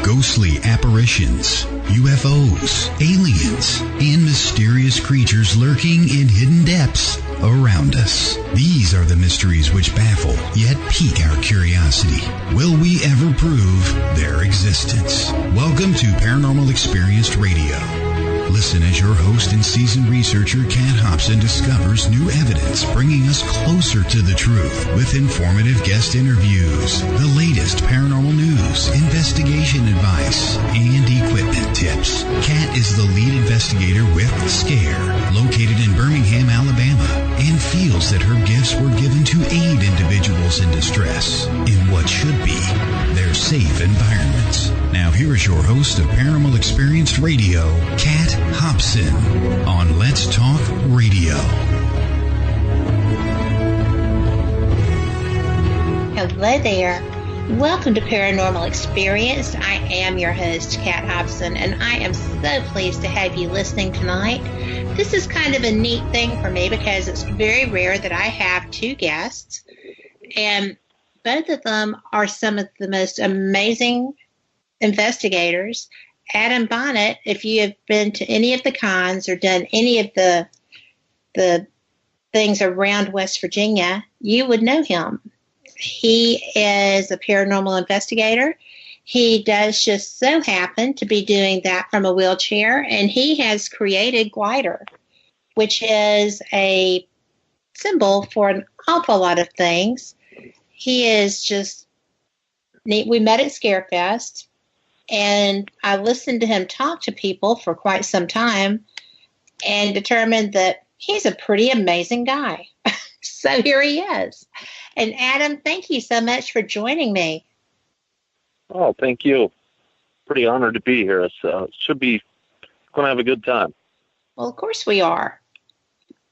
Ghostly apparitions, UFOs, aliens, and mysterious creatures lurking in hidden depths around us. These are the mysteries which baffle, yet pique our curiosity. Will we ever prove their existence? Welcome to Paranormal Experienced Radio. Listen as your host and seasoned researcher Kat Hobson discovers new evidence, bringing us closer to the truth with informative guest interviews, the latest paranormal news, investigation advice, and equipment tips. Kat is the lead investigator with SCARE, located in Birmingham, Alabama, and feels that her gifts were given to aid individuals in distress in what should be their safe environments. Now here is your host of Paranormal Experienced Radio, Kat Hobson, on Let's Talk Radio. Hello there. Welcome to Paranormal Experience. I am your host, Kat Hobson, and I am so pleased to have you listening tonight. This is kind of a neat thing for me because it's very rare that I have two guests, and both of them are some of the most amazing investigators. Adam Bonnett, if you have been to any of the cons or done any of the things around West Virginia, you would know him. He is a paranormal investigator. He does just so happen to be doing that from a wheelchair, and he has created Glider, which is a symbol for an awful lot of things. He is just neat. We met at Scarefest, and I listened to him talk to people for quite some time and determined that he's a pretty amazing guy. So here he is. And Adam, thank you so much for joining me. Oh, thank you. Pretty honored to be here. So should be going to have a good time. Well, of course we are.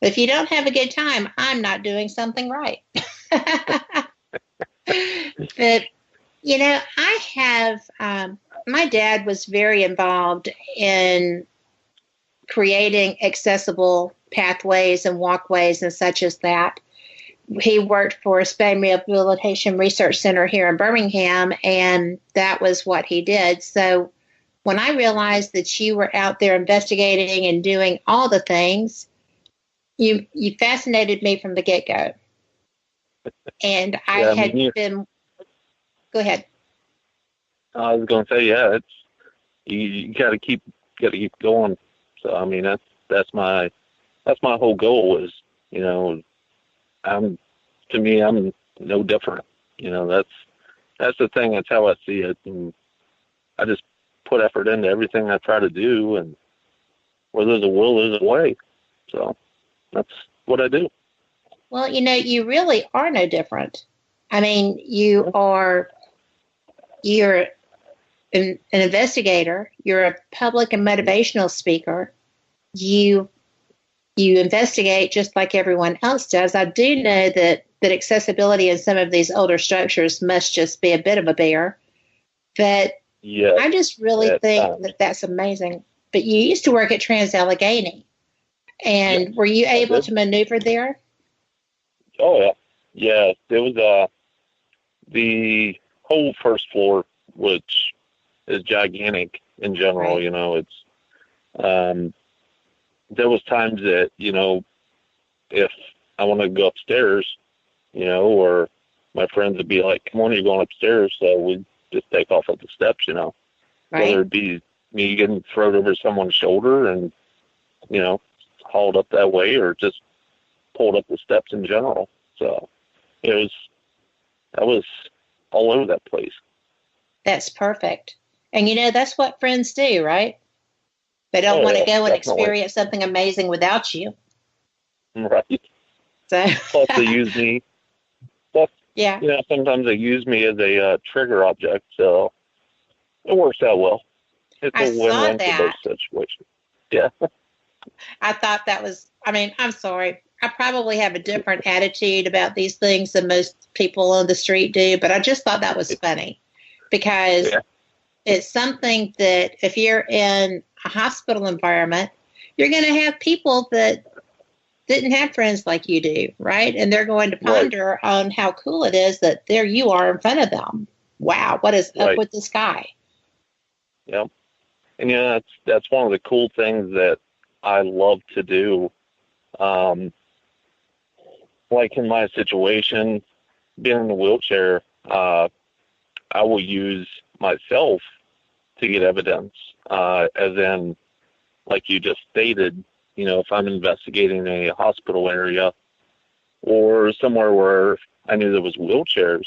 If you don't have a good time, I'm not doing something right. But, you know, I have, my dad was very involved in creating accessible pathways and walkways and such as that. He worked for a Spine Rehabilitation Research Center here in Birmingham, and that was what he did. So when I realized that you were out there investigating and doing all the things, you fascinated me from the get-go. And I had been... Go ahead. I was going to say, yeah, it's you got to keep going. So I mean, that's my whole goal is, you know, I'm no different. You know, that's the thing. That's how I see it. And I just put effort into everything I try to do, and where there's a will, there's a way. So that's what I do. Well, you know, you really are no different. I mean, you're an investigator. You're a public and motivational speaker. You investigate just like everyone else does. I do know that accessibility in some of these older structures must just be a bit of a bear. But yeah, I just really think that that's amazing. But you used to work at Trans-Allegheny, and were you able to maneuver there? Oh, yeah. Yeah, there was the whole first floor, which is gigantic in general. Right. You know, it's there was times that, you know, if I want to go upstairs, you know, or my friends would be like, come on, you're going upstairs. So we'd just take off at the steps, you know, right. Whether it be me getting thrown over someone's shoulder and, you know, hauled up that way, or just pulled up the steps in general. So I was all over that place. That's perfect. And, you know, that's what friends do, right? They don't want to go and experience something amazing without you. Right. So. Plus they use me. Plus, yeah. You know, sometimes they use me as a trigger object, so it works out well. It's a win-win for both situations. Yeah. I thought that was, I mean, I'm sorry. I probably have a different attitude about these things than most people on the street do, but I just thought that was funny because it's something that if you're in a hospital environment, you're going to have people that didn't have friends like you do, right? And they're going to ponder on how cool it is that there you are in front of them. wow, what is up Right. with this guy? Yep. And that's one of the cool things that I love to do. Like in my situation, being in a wheelchair, I will use myself to get evidence, as in, like you just stated, if I'm investigating a hospital area or somewhere where I knew there was wheelchairs,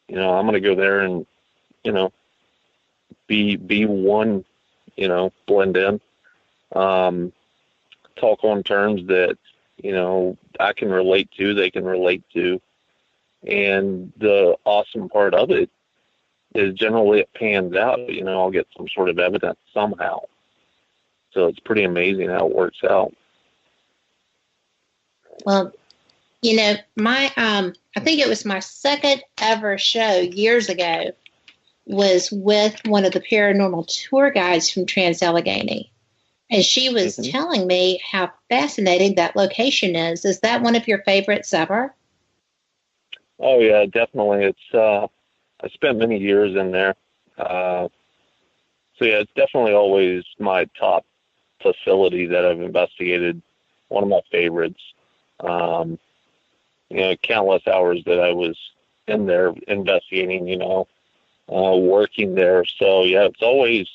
I'm going to go there and, be one, blend in, talk on terms that, I can relate to, they can relate to. And the awesome part of it is generally it pans out, I'll get some sort of evidence somehow. So it's pretty amazing how it works out. Well, my I think it was my second ever show years ago was with one of the paranormal tour guides from Trans-Allegheny. And she was telling me how fascinating that location is. Is that one of your favorites ever? Oh, yeah, definitely. It's I spent many years in there. So, yeah, it's definitely always my top facility that I've investigated, one of my favorites. Countless hours that I was in there investigating, working there. So, yeah, it's always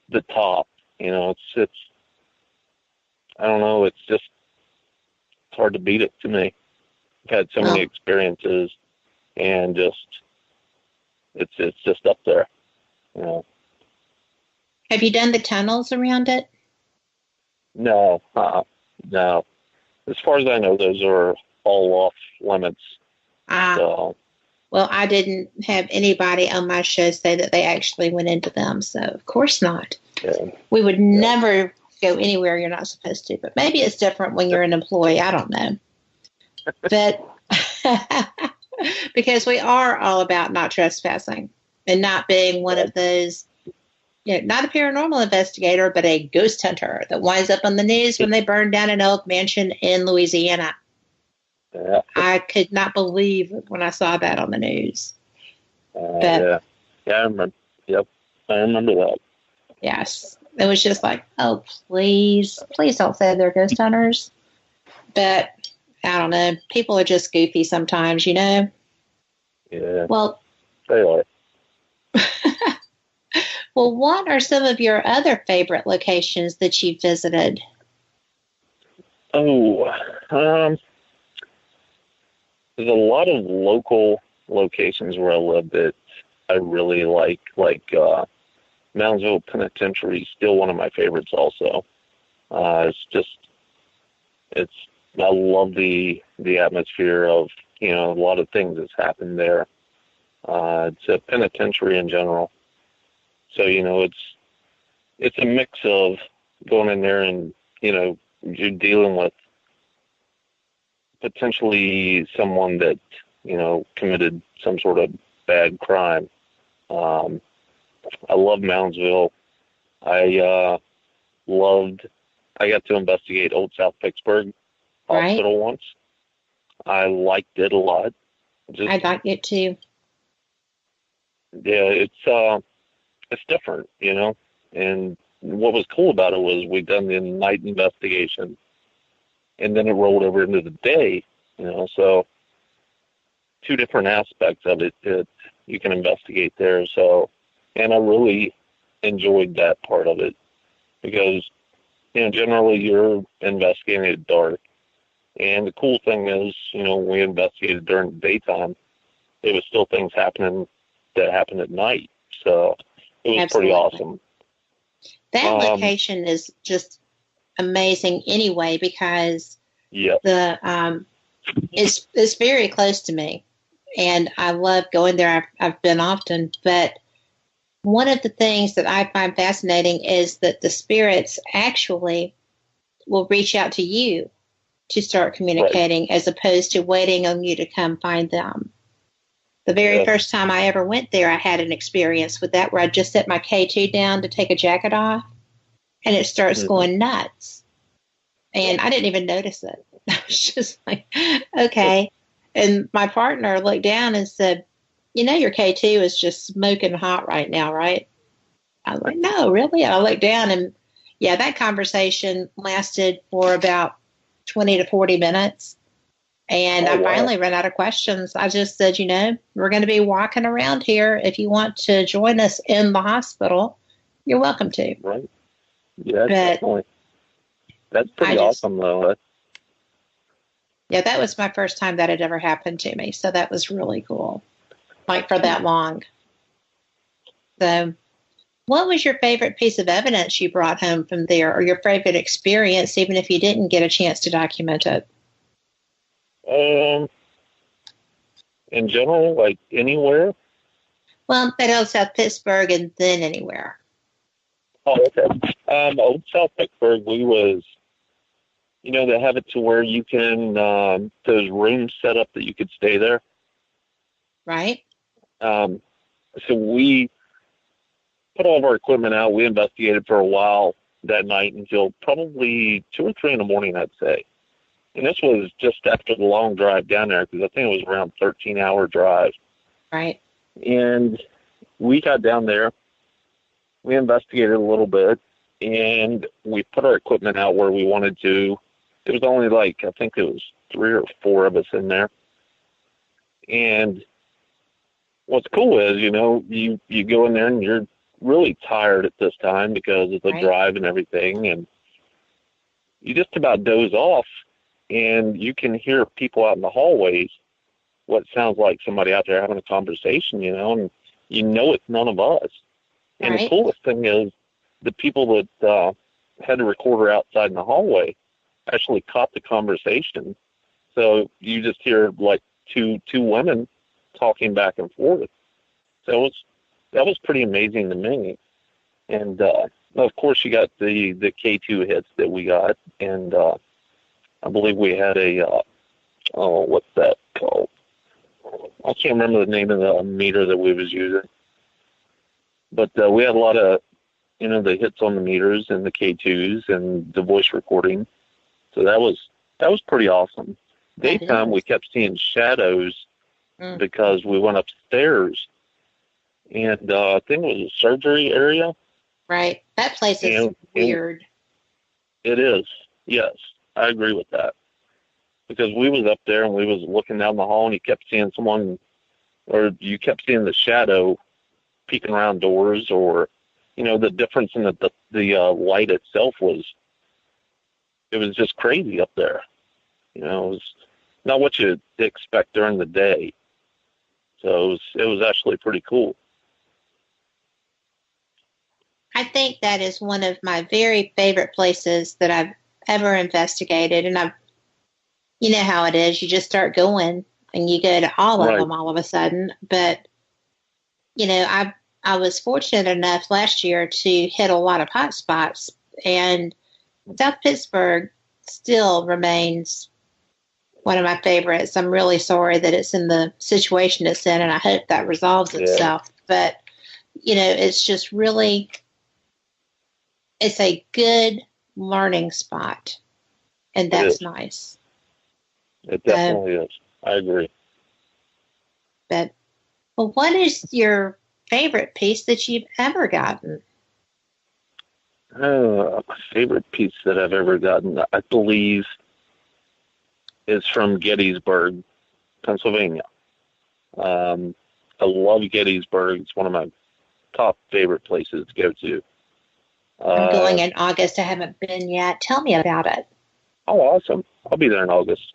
the top. It's I don't know, it's hard to beat it to me. I've had so many experiences, and it's just up there. Have you done the tunnels around it? No. As far as I know, those are all off limits. So. Well, I didn't have anybody on my show say that they actually went into them, so of course not. Yeah. We would never go anywhere you're not supposed to, but maybe it's different when you're an employee. I don't know. But because we are all about not trespassing and not being one of those, not a paranormal investigator, but a ghost hunter that winds up on the news when they burned down an old mansion in Louisiana. Yeah. I could not believe when I saw that on the news. Yeah, I remember. Yep, I remember that. Yes, it was just like, oh, please don't say they're ghost hunters. But I don't know. People are just goofy sometimes, Yeah. Well, they are. Well, what are some of your other favorite locations that you've visited? Oh, there's a lot of local locations where I live that I really like Moundsville Penitentiary is still one of my favorites also. I love the atmosphere of, a lot of things that's happened there. It's a penitentiary in general. So, it's a mix of going in there and, you're dealing with potentially someone that, committed some sort of bad crime. I love Moundsville. I got to investigate Old South Pittsburgh Hospital once. I liked it a lot. I liked it too. Yeah, it's different, and what was cool about it was we'd done the night investigation and then it rolled over into the day, so two different aspects of it that you can investigate there. So, and I really enjoyed that part of it because, generally you're investigating at dark. And the cool thing is, when we investigated during the daytime, there was still things happening that happened at night. So it was pretty awesome. That location is just amazing anyway because it's very close to me, and I love going there. I've been often, but one of the things that I find fascinating is that the spirits actually will reach out to you to start communicating as opposed to waiting on you to come find them. The very first time I ever went there, I had an experience with that where I just set my K2 down to take a jacket off, and it starts going nuts. And I didn't even notice it. I was just like, okay. And my partner looked down and said, you know your K2 is just smoking hot right now, right? I was like, no, really? I looked down and, yeah, that conversation lasted for about 20 to 40 minutes. And I finally ran out of questions. I just said, we're going to be walking around here. If you want to join us in the hospital, you're welcome to. Right. Yeah, definitely. That's pretty awesome, though. Yeah, that was my first time that had ever happened to me. So that was really cool, like for that long. So what was your favorite piece of evidence you brought home from there, or your favorite experience, even if you didn't get a chance to document it? In general, like anywhere? Well, at Old South Pittsburgh and then anywhere. Oh, okay. Old South Pittsburgh, we was, they have it to where you can, those rooms set up that you could stay there. Right. So we put all of our equipment out. We investigated for a while that night until probably 2 or 3 in the morning, I'd say. And this was just after the long drive down there, because I think it was around 13-hour drive. Right. And we got down there. We investigated a little bit, and we put our equipment out where we wanted to. It was only I think it was 3 or 4 of us in there. And what's cool is, you go in there and you're really tired at this time because of the drive and everything, and you just about doze off, and you can hear people out in the hallways, what sounds like somebody out there having a conversation, and it's none of us. And the coolest thing is the people that had the recorder outside in the hallway actually caught the conversation. So you just hear two women talking back and forth. So that was pretty amazing to me. And of course you got the K2 hits that we got, and I believe we had a what's that called? I can't remember the name of the meter that we was using. But we had a lot of, the hits on the meters and the K2s and the voice recording. So that was pretty awesome. Daytime, we kept seeing shadows because we went upstairs. And I think it was a surgery area. Right. That place is weird. It is. Yes, I agree with that. Because we was up there and we was looking down the hall and you kept seeing someone, or you kept seeing the shadow peeking around doors, or the difference in the light itself was just crazy up there. It was not what you'd expect during the day. So it was actually pretty cool. I think that is one of my very favorite places that I've ever investigated, and you know how it is, you just start going and you go to all of them all of a sudden. But I was fortunate enough last year to hit a lot of hot spots, and South Pittsburgh still remains one of my favorites. I'm really sorry that it's in the situation it's in, and I hope that resolves itself. But, it's just really, it's a good learning spot, and that's nice. It definitely is. I agree. But, well, what is your favorite piece that you've ever gotten? My favorite piece that I've ever gotten, I believe, is from Gettysburg, Pennsylvania. I love Gettysburg. It's one of my top favorite places to go to. I'm going in August. I haven't been yet. Tell me about it. Oh, awesome. I'll be there in August.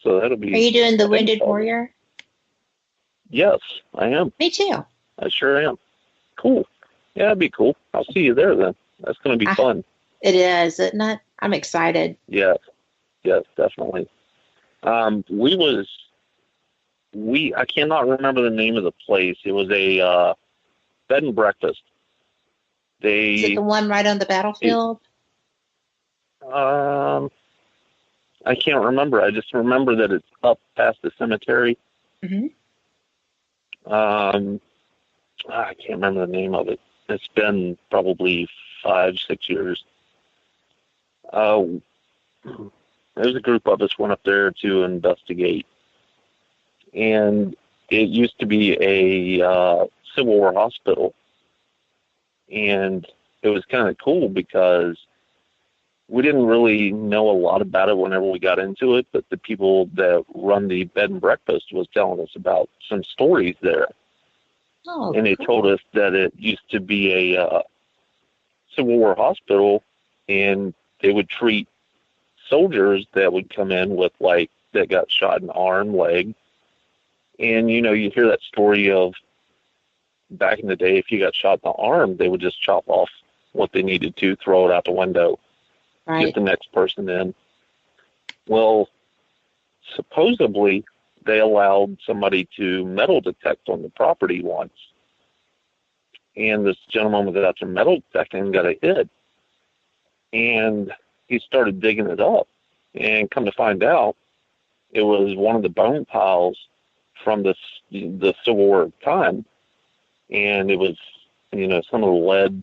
So that'll be... Are you doing the Wounded Warrior? Yes, I am. Me too. I sure am. Cool. Yeah, that'd be cool. I'll see you there then. That's going to be fun. It is, isn't it? I'm excited. Yes, definitely. I cannot remember the name of the place. It was a bed and breakfast. Is it the one right on the battlefield? I can't remember. I just remember that it's up past the cemetery. Mm-hmm. I can't remember the name of it. It's been probably 5-6 years. There's a group of us went up there to investigate. And it used to be a Civil War hospital. And it was kind of cool because we didn't really know a lot about it whenever we got into it, but the people that run the bed and breakfast was telling us about some stories there. Oh, and they told us that it used to be a Civil War hospital, and they would treat soldiers that would come in with, like, that got shot in the arm, leg. And, you hear that story of back in the day, if you got shot in the arm, they would just chop off what they needed to, throw it out the window, get the next person in. Well, supposedly they allowed somebody to metal detect on the property once. And this gentleman was out there metal detecting and got a hit. And he started digging it up. And come to find out, it was one of the bone piles from the Civil War time. And it was, some of the lead.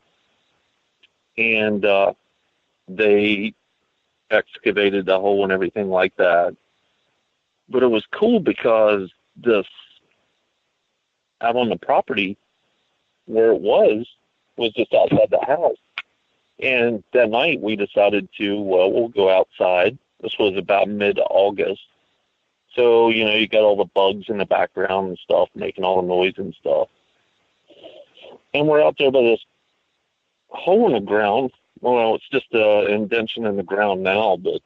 And they excavated the hole and everything like that. But it was cool because this, out on the property where it was just outside the house. And that night we decided we'll go outside. This was about mid-August. So, you got all the bugs in the background and stuff, making all the noise and stuff. And we're out there by this hole in the ground. Well, it's just an indention in the ground now, but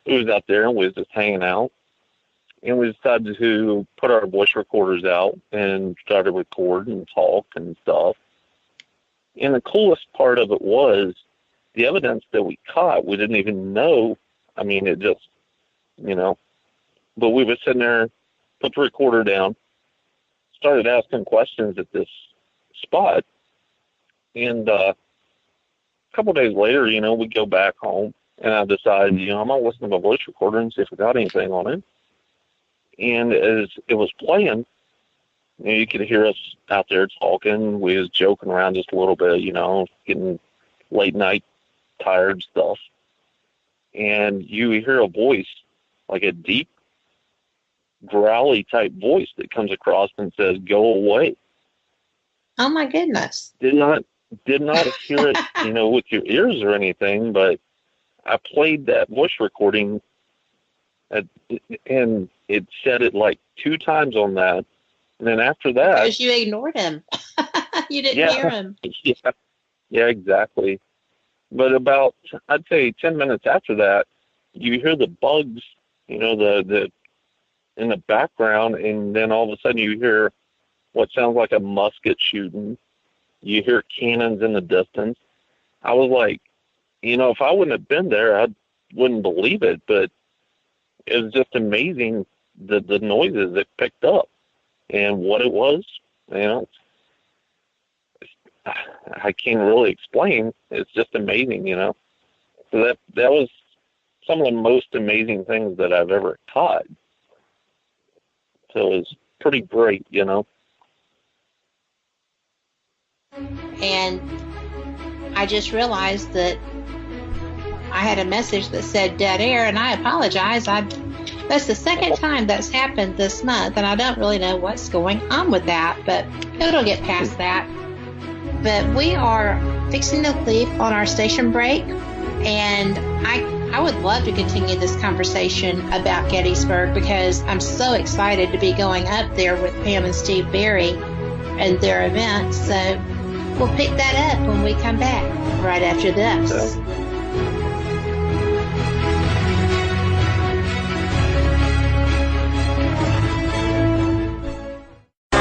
it was out there and we was just hanging out. And we decided to put our voice recorders out and try to record and talk and stuff. And the coolest part of it was the evidence that we caught. We didn't even know. I mean, it just, But we were sitting there, put the recorder down, started asking questions at this spot. And a couple of days later, we go back home. And I decided, I'm going to listen to my voice recorder and see if we got anything on it. And as it was playing, you could hear us out there talking. We was joking around just a little bit, getting late night tired stuff. And you hear a voice, like a deep, growly type voice that comes across and says, "Go away." Oh my goodness. Did not hear it, with your ears or anything, but I played that voice recording and it said it like 2 times on that. And then after that... Because you ignored him. You didn't hear him. Yeah, exactly. But about, I'd say 10 minutes after that, you hear the bugs, the in the background, and then all of a sudden you hear what sounds like a musket shooting. You hear cannons in the distance. I was like, if I wouldn't have been there, I wouldn't believe it, but it was just amazing the noises it picked up and what it was. I can't really explain. It's just amazing, So that was some of the most amazing things that I've ever caught. So it was pretty great, And I just realized that I had a message that said dead air, and I apologize. That's the second time that's happened this month, and I don't really know what's going on with that, but it'll get past that. But we are fixing to leave on our station break, and I would love to continue this conversation about Gettysburg because I'm so excited to be going up there with Pam and Steve Berry and their event. So we'll pick that up when we come back right after this.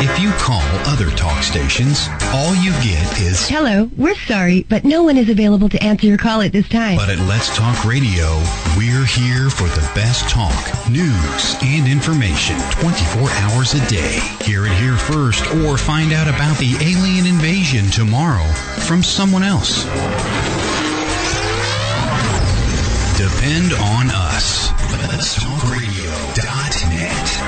If you call other talk stations, all you get is, "Hello, we're sorry, but no one is available to answer your call at this time." But at Let's Talk Radio, we're here for the best talk, news, and information 24 hours a day. Hear it here first or find out about the alien invasion tomorrow from someone else. Depend on us. Let'sTalkRadio.net.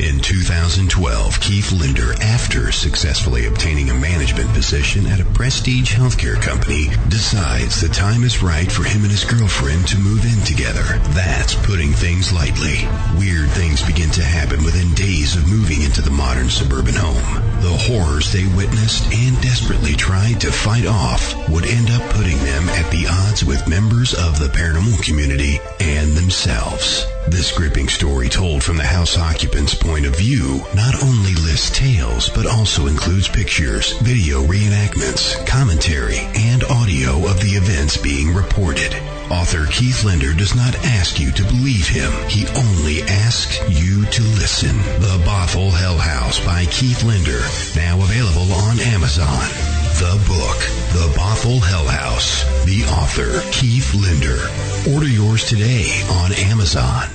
In 2012, Keith Linder, after successfully obtaining a management position at a prestige healthcare company, decides the time is right for him and his girlfriend to move in together. That's putting things lightly. Weird things begin to happen within days of moving into the modern suburban home. The horrors they witnessed and desperately tried to fight off would end up putting them at the odds with members of the paranormal community and themselves. This gripping story, told from the house occupant's point of view, not only lists tales, but also includes pictures, video reenactments, commentary, and audio of the events being reported. Author Keith Linder does not ask you to believe him. He only asks you to listen. The Bothell Hell House by Keith Linder, now available on Amazon. The book, The Bothell Hell House. The author, Keith Linder. Order yours today on Amazon.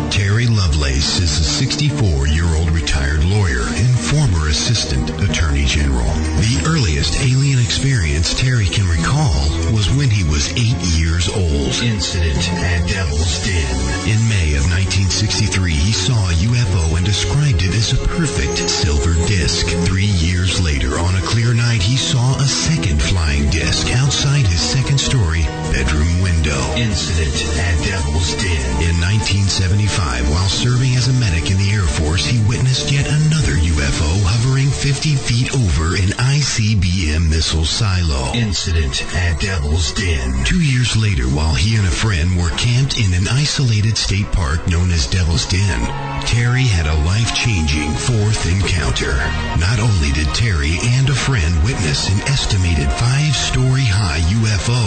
Terry Lovelace is a 64-year-old retired lawyer and former assistant attorney general. The earliest alien experience Terry can recall was when he was 8 years old. Incident at Devil's Den. In May of 1963, he saw a UFO and described it as a perfect silver disc. 3 years later, on a clear night, he saw a second flying disc outside his second-story bedroom window. Incident at Devil's Den. In 1975, while serving as a medic in the Air Force, he witnessed yet another UFO hovering 50 feet over an ICBM missile silo. Incident at Devil's Den. 2 years later, while he and a friend were camped in an isolated state park known as Devil's Den, Terry had a life-changing fourth encounter. Not only did Terry and a friend witness an estimated 5-story high UFO,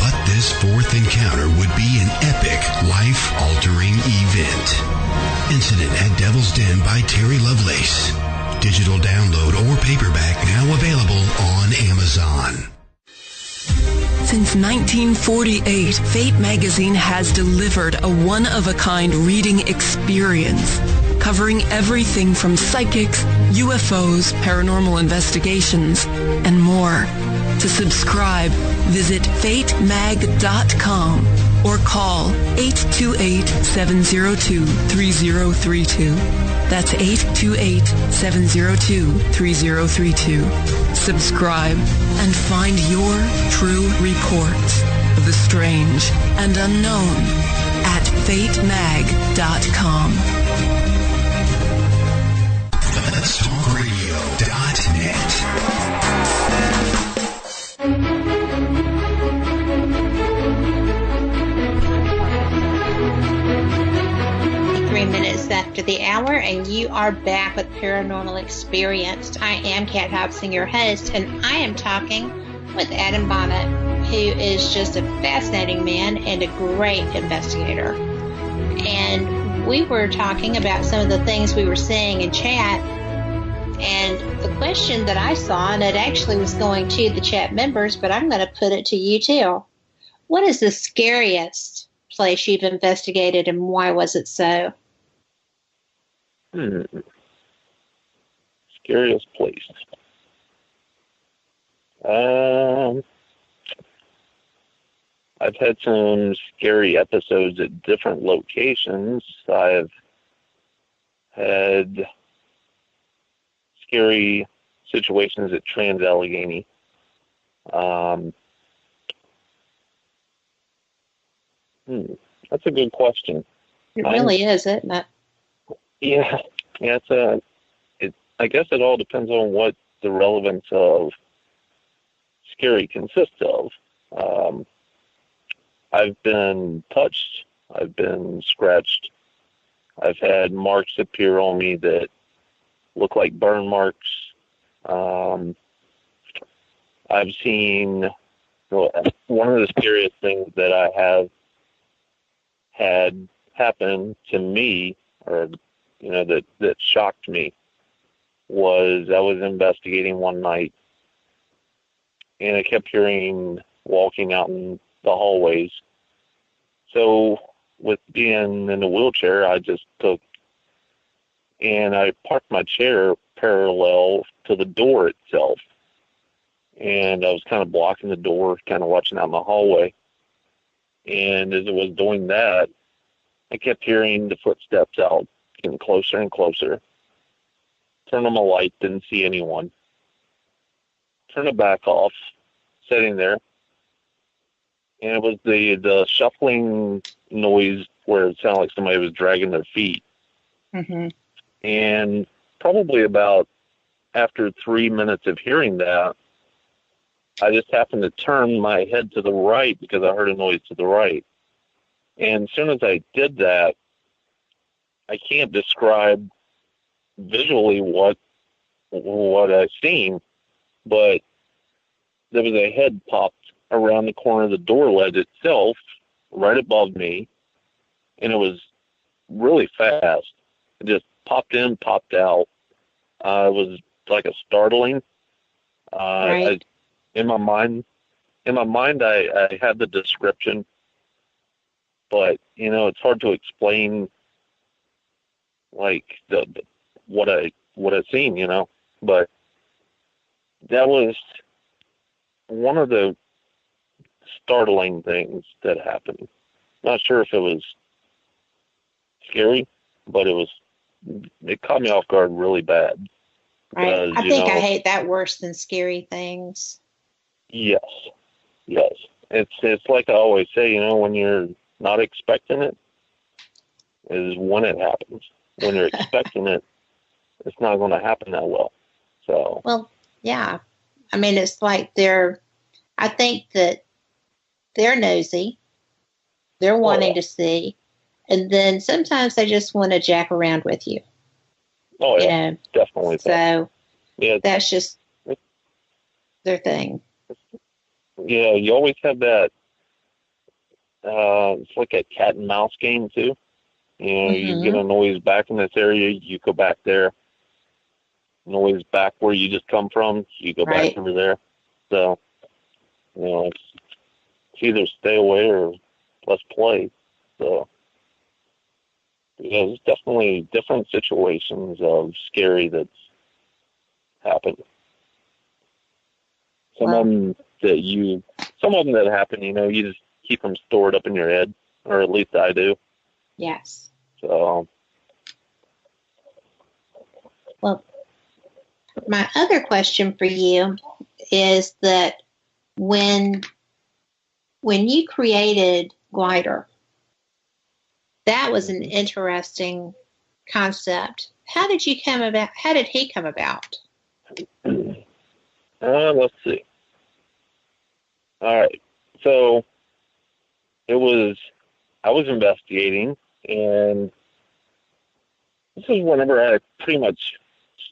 but this fourth encounter would be an epic, life-altering event. Incident at Devil's Den by Terry Lovelace. Digital download or paperback, now available on Amazon. Since 1948, Fate magazine has delivered a one-of-a-kind reading experience, covering everything from psychics, UFOs, paranormal investigations, and more. To subscribe, visit fatemag.com or call 828-702-3032. That's 828-702-3032. Subscribe and find your true reports of the strange and unknown at fatemag.com. Let'sTalkRadio.net. 3 minutes after the hour, and you are back with Paranormal Experience. I am Kat Hobson, your host, and I am talking with Adam Bonnett, who is just a fascinating man and a great investigator. And we were talking about some of the things we were seeing in chat, and the question that I saw, and it actually was going to the chat members, but I'm going to put it to you too. What is the scariest place you've investigated, and why was it so? Scariest place. I've had some scary episodes at different locations. I've had scary situations at Trans-Allegheny. That's a good question. It really is, isn't it? Yeah. I guess it all depends on what the relevance of scary consists of. I've been touched. I've been scratched. I've had marks appear on me that look like burn marks. I've seen one of the scariest things that I have had happen to me, or that shocked me, was I was investigating one night, and I kept hearing walking out in the hallways. So with being in a wheelchair, I just took and I parked my chair parallel to the door itself. And I was kind of blocking the door, kind of watching out in the hallway. And as I was doing that, I kept hearing the footsteps out, getting closer and closer. turned on my light, didn't see anyone. Turned it back off, sitting there. And it was the shuffling noise where it sounded like somebody was dragging their feet. Mm-hmm. And probably about after 3 minutes of hearing that, I just happened to turn my head to the right because I heard a noise to the right. And as soon as I did that, I can't describe visually what I seen, but there was a head popped around the corner of the door ledge itself, right above me, and it was really fast. It just popped in, popped out. It was like a startling. Right. In my mind, I had the description, but it's hard to explain, like what I seen, But that was one of the startling things that happened. Not sure if it was scary, but it caught me off guard really bad. Right. I think I hate that worse than scary things. Yes. It's like I always say, when you're not expecting it is when it happens. When you're expecting it, it's not going to happen that well. So. Well, yeah. I mean, it's like I think that they're nosy. They're wanting to see. And then sometimes they just want to jack around with you. Oh, yeah. Definitely. So that's just their thing. Yeah, you always have that. It's like a cat and mouse game, too. You get a noise back in this area, you go back there. Noise back where you just come from, you go back over there. So, it's either stay away or let's play. So, there's definitely different situations of scary that's happened. Some of them that happen, you just keep them stored up in your head, or at least I do. Yes. So. Well, my other question for you is that when you created Glider, that was an interesting concept. How did he come about? Let's see. All right. So I was investigating, and this is whenever I pretty much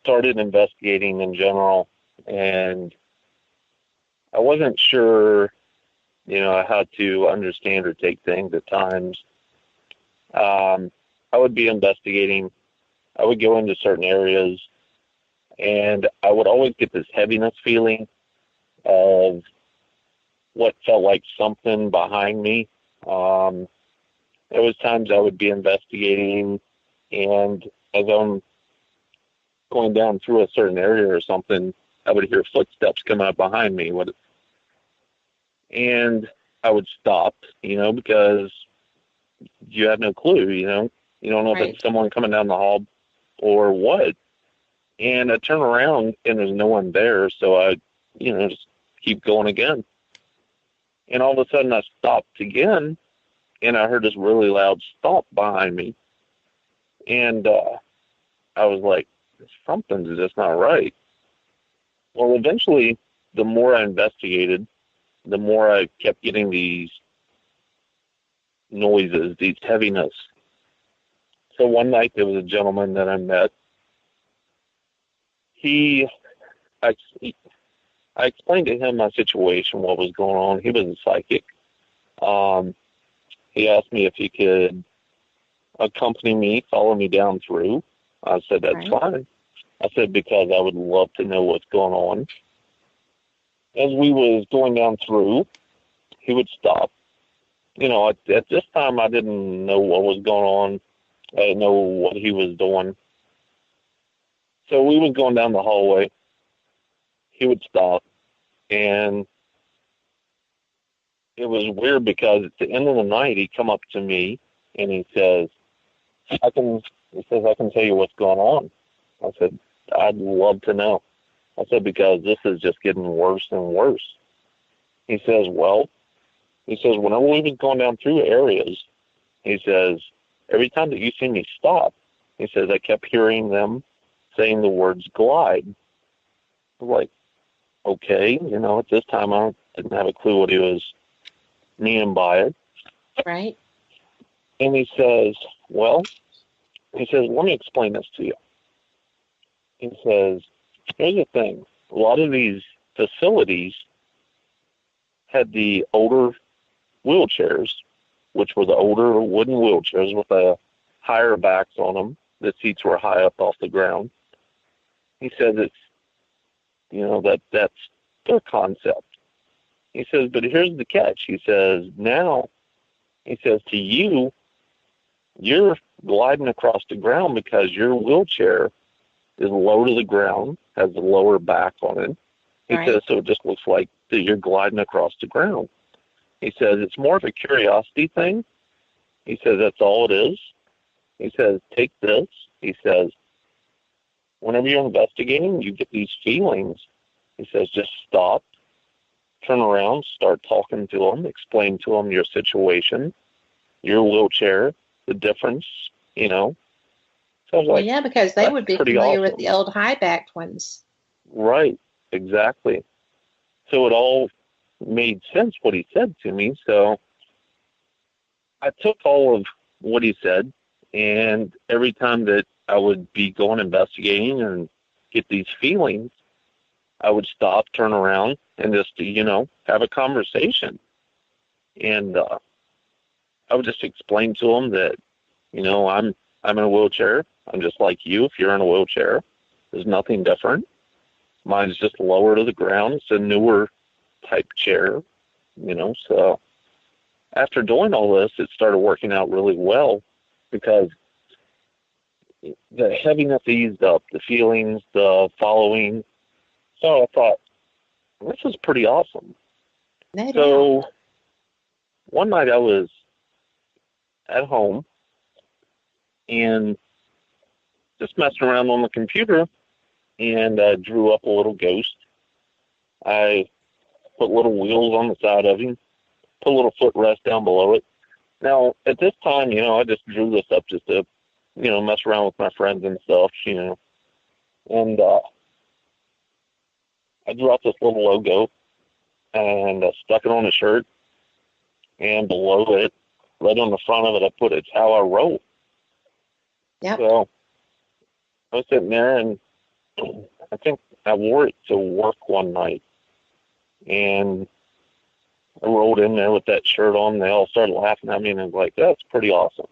started investigating in general, and I wasn't sure, how to understand or take things at times. I would be investigating. I would go into certain areas, and I would always get this heaviness feeling of what felt like something behind me. There was times I would be investigating, and as I'm going down through a certain area or something, I would hear footsteps come out behind me. And I would stop, because you have no clue, You don't know if it's someone coming down the hall or what. And I turn around, and there's no one there, so I, just keep going again. And all of a sudden, I stopped again, and I heard this really loud stomp behind me. And I was like, something's just not right. Well, eventually, the more I investigated, the more I kept getting these noises, these heaviness. So one night, there was a gentleman that I met. I explained to him my situation, what was going on. He was a psychic. He asked me if he could accompany me, follow me down through. I said, that's fine. I said, because I would love to know what's going on. As we was going down through, he would stop. At this time, I didn't know what was going on. I didn't know what he was doing. So we was going down the hallway. He would stop, and it was weird because at the end of the night, he'd come up to me, and he says, I can tell you what's going on. I said, I'd love to know. I said, because this is just getting worse and worse. He says, well, whenever we was going down through areas, he says, every time that you see me stop, he says, I kept hearing them saying the words glide. I was like, okay, at this time I didn't have a clue what he was meaning by it. Right. And he says, let me explain this to you. He says, here's the thing. A lot of these facilities had the older wheelchairs, which were the older wooden wheelchairs with the higher backs on them. The seats were high up off the ground. He says that's their concept. He says, but here's the catch. He says, now, to you, you're gliding across the ground because your wheelchair is low to the ground, has a lower back on it. He says, so it just looks like that you're gliding across the ground. He says, it's more of a curiosity thing. He says, that's all it is. He says, take this. He says, whenever you're investigating, you get these feelings. He says, just stop, turn around, start talking to them, explain to them your situation, your wheelchair, the difference, So I was well, yeah, because they would be familiar with the old high-backed ones. Right, exactly. So it all made sense what he said to me. So I took all of what he said, and every time that I would be going investigating and get these feelings, I would stop, turn around, and just, have a conversation. And I would just explain to them that, I'm in a wheelchair. I'm just like you if you're in a wheelchair. There's nothing different. Mine's just lower to the ground. It's a newer type chair, So after doing all this, it started working out really well because the heaviness eased up, the feelings, the following. So I thought, this is pretty awesome. So one night I was at home and just messing around on the computer, and I drew up a little ghost. I put little wheels on the side of him, put a little footrest down below it. Now, at this time, I just drew this up just to, mess around with my friends and stuff, And I drew out this little logo, and I stuck it on a shirt, and below it, right on the front of it, I put, it's how I roll. Yep. So I was sitting there, and I think I wore it to work one night, and I rolled in there with that shirt on. They all started laughing at me, and I was like, that's pretty awesome.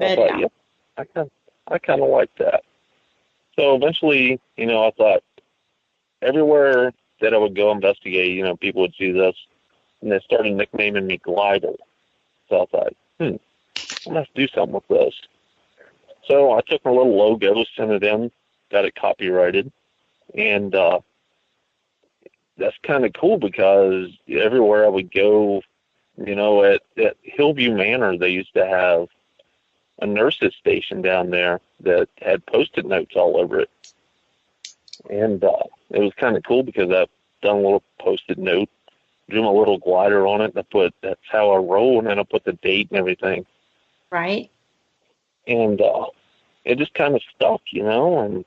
I thought, yep, I kind of like that. So eventually, I thought everywhere that I would go investigate, people would see this, and they started nicknaming me Glider. So I thought, I'm going to have to do something with this. So I took my little logo, sent it in, got it copyrighted, and that's kind of cool because everywhere I would go, at Hillview Manor, they used to have a nurse's station down there that had Post-it notes all over it. And it was kind of cool because I've done a little Post-it note, drew my little glider on it, and I put, that's how I roll, and then I put the date and everything. Right. And it just kind of stuck, and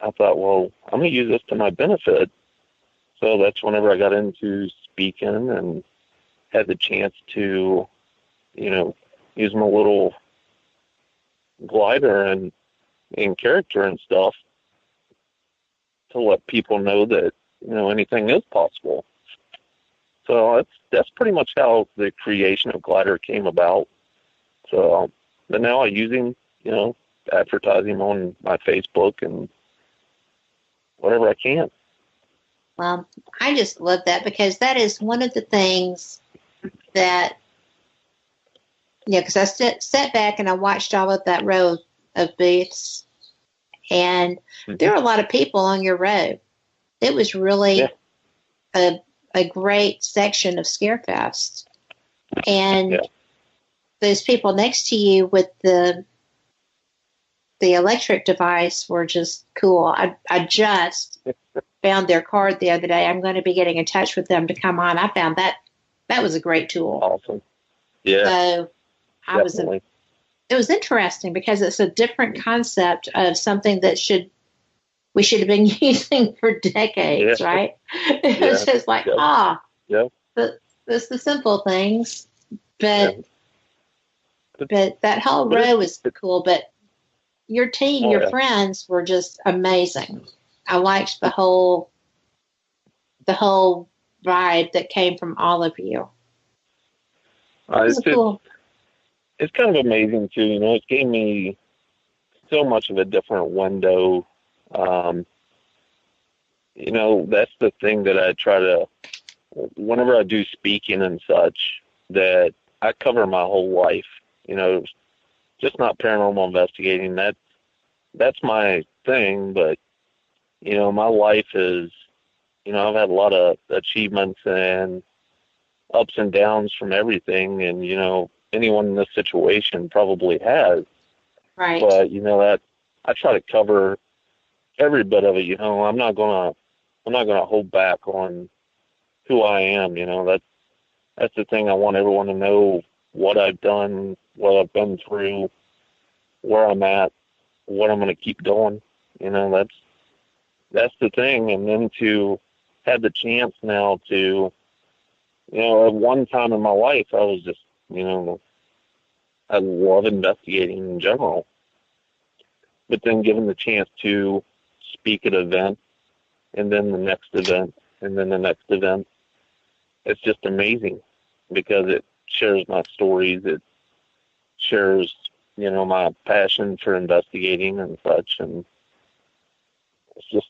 I thought, well, I'm going to use this to my benefit. So that's whenever I got into speaking and had the chance to, use my little glider and character and stuff to let people know that, anything is possible. So that's pretty much how the creation of Glider came about. So, but now I use him, advertising on my Facebook and whatever I can. Well, I just love that because that is one of the things that, because I sat back and I watched all of that row of booths, and there were a lot of people on your row. It was really a great section of Scarefest. And those people next to you with the the electric device were just cool. I just found their card the other day. I'm going to be getting in touch with them to come on. I found that was a great tool. Awesome. Yeah. So definitely. It was interesting because it's a different concept of something that we should have been using for decades, right? It's just like, it's the simple things. But that whole row is cool. But your team, your friends were just amazing. I liked the whole vibe that came from all of you. It's kind of amazing too. You know, it gave me so much of a different window. You know, that's the thing that I try to, whenever I do speaking and such, that I cover my whole life. You know, just not paranormal investigating. That's my thing. But you know, my life is, you know, I've had a lot of achievements and ups and downs from everything, and you know, anyone in this situation probably has. Right. But you know, that I try to cover every bit of it. You know, I'm not gonna hold back on who I am. You know, that's the thing. I want everyone to know what I've done, what I've been through, where I'm at, what I'm going to keep doing. You know, that's the thing. And then to have the chance now to, you know, at one time in my life, I was just, you know, I love investigating in general. But then given the chance to speak at an event, and then the next event, and then the next event, it's just amazing because it shares my stories. It shares, you know, my passion for investigating and such, and it just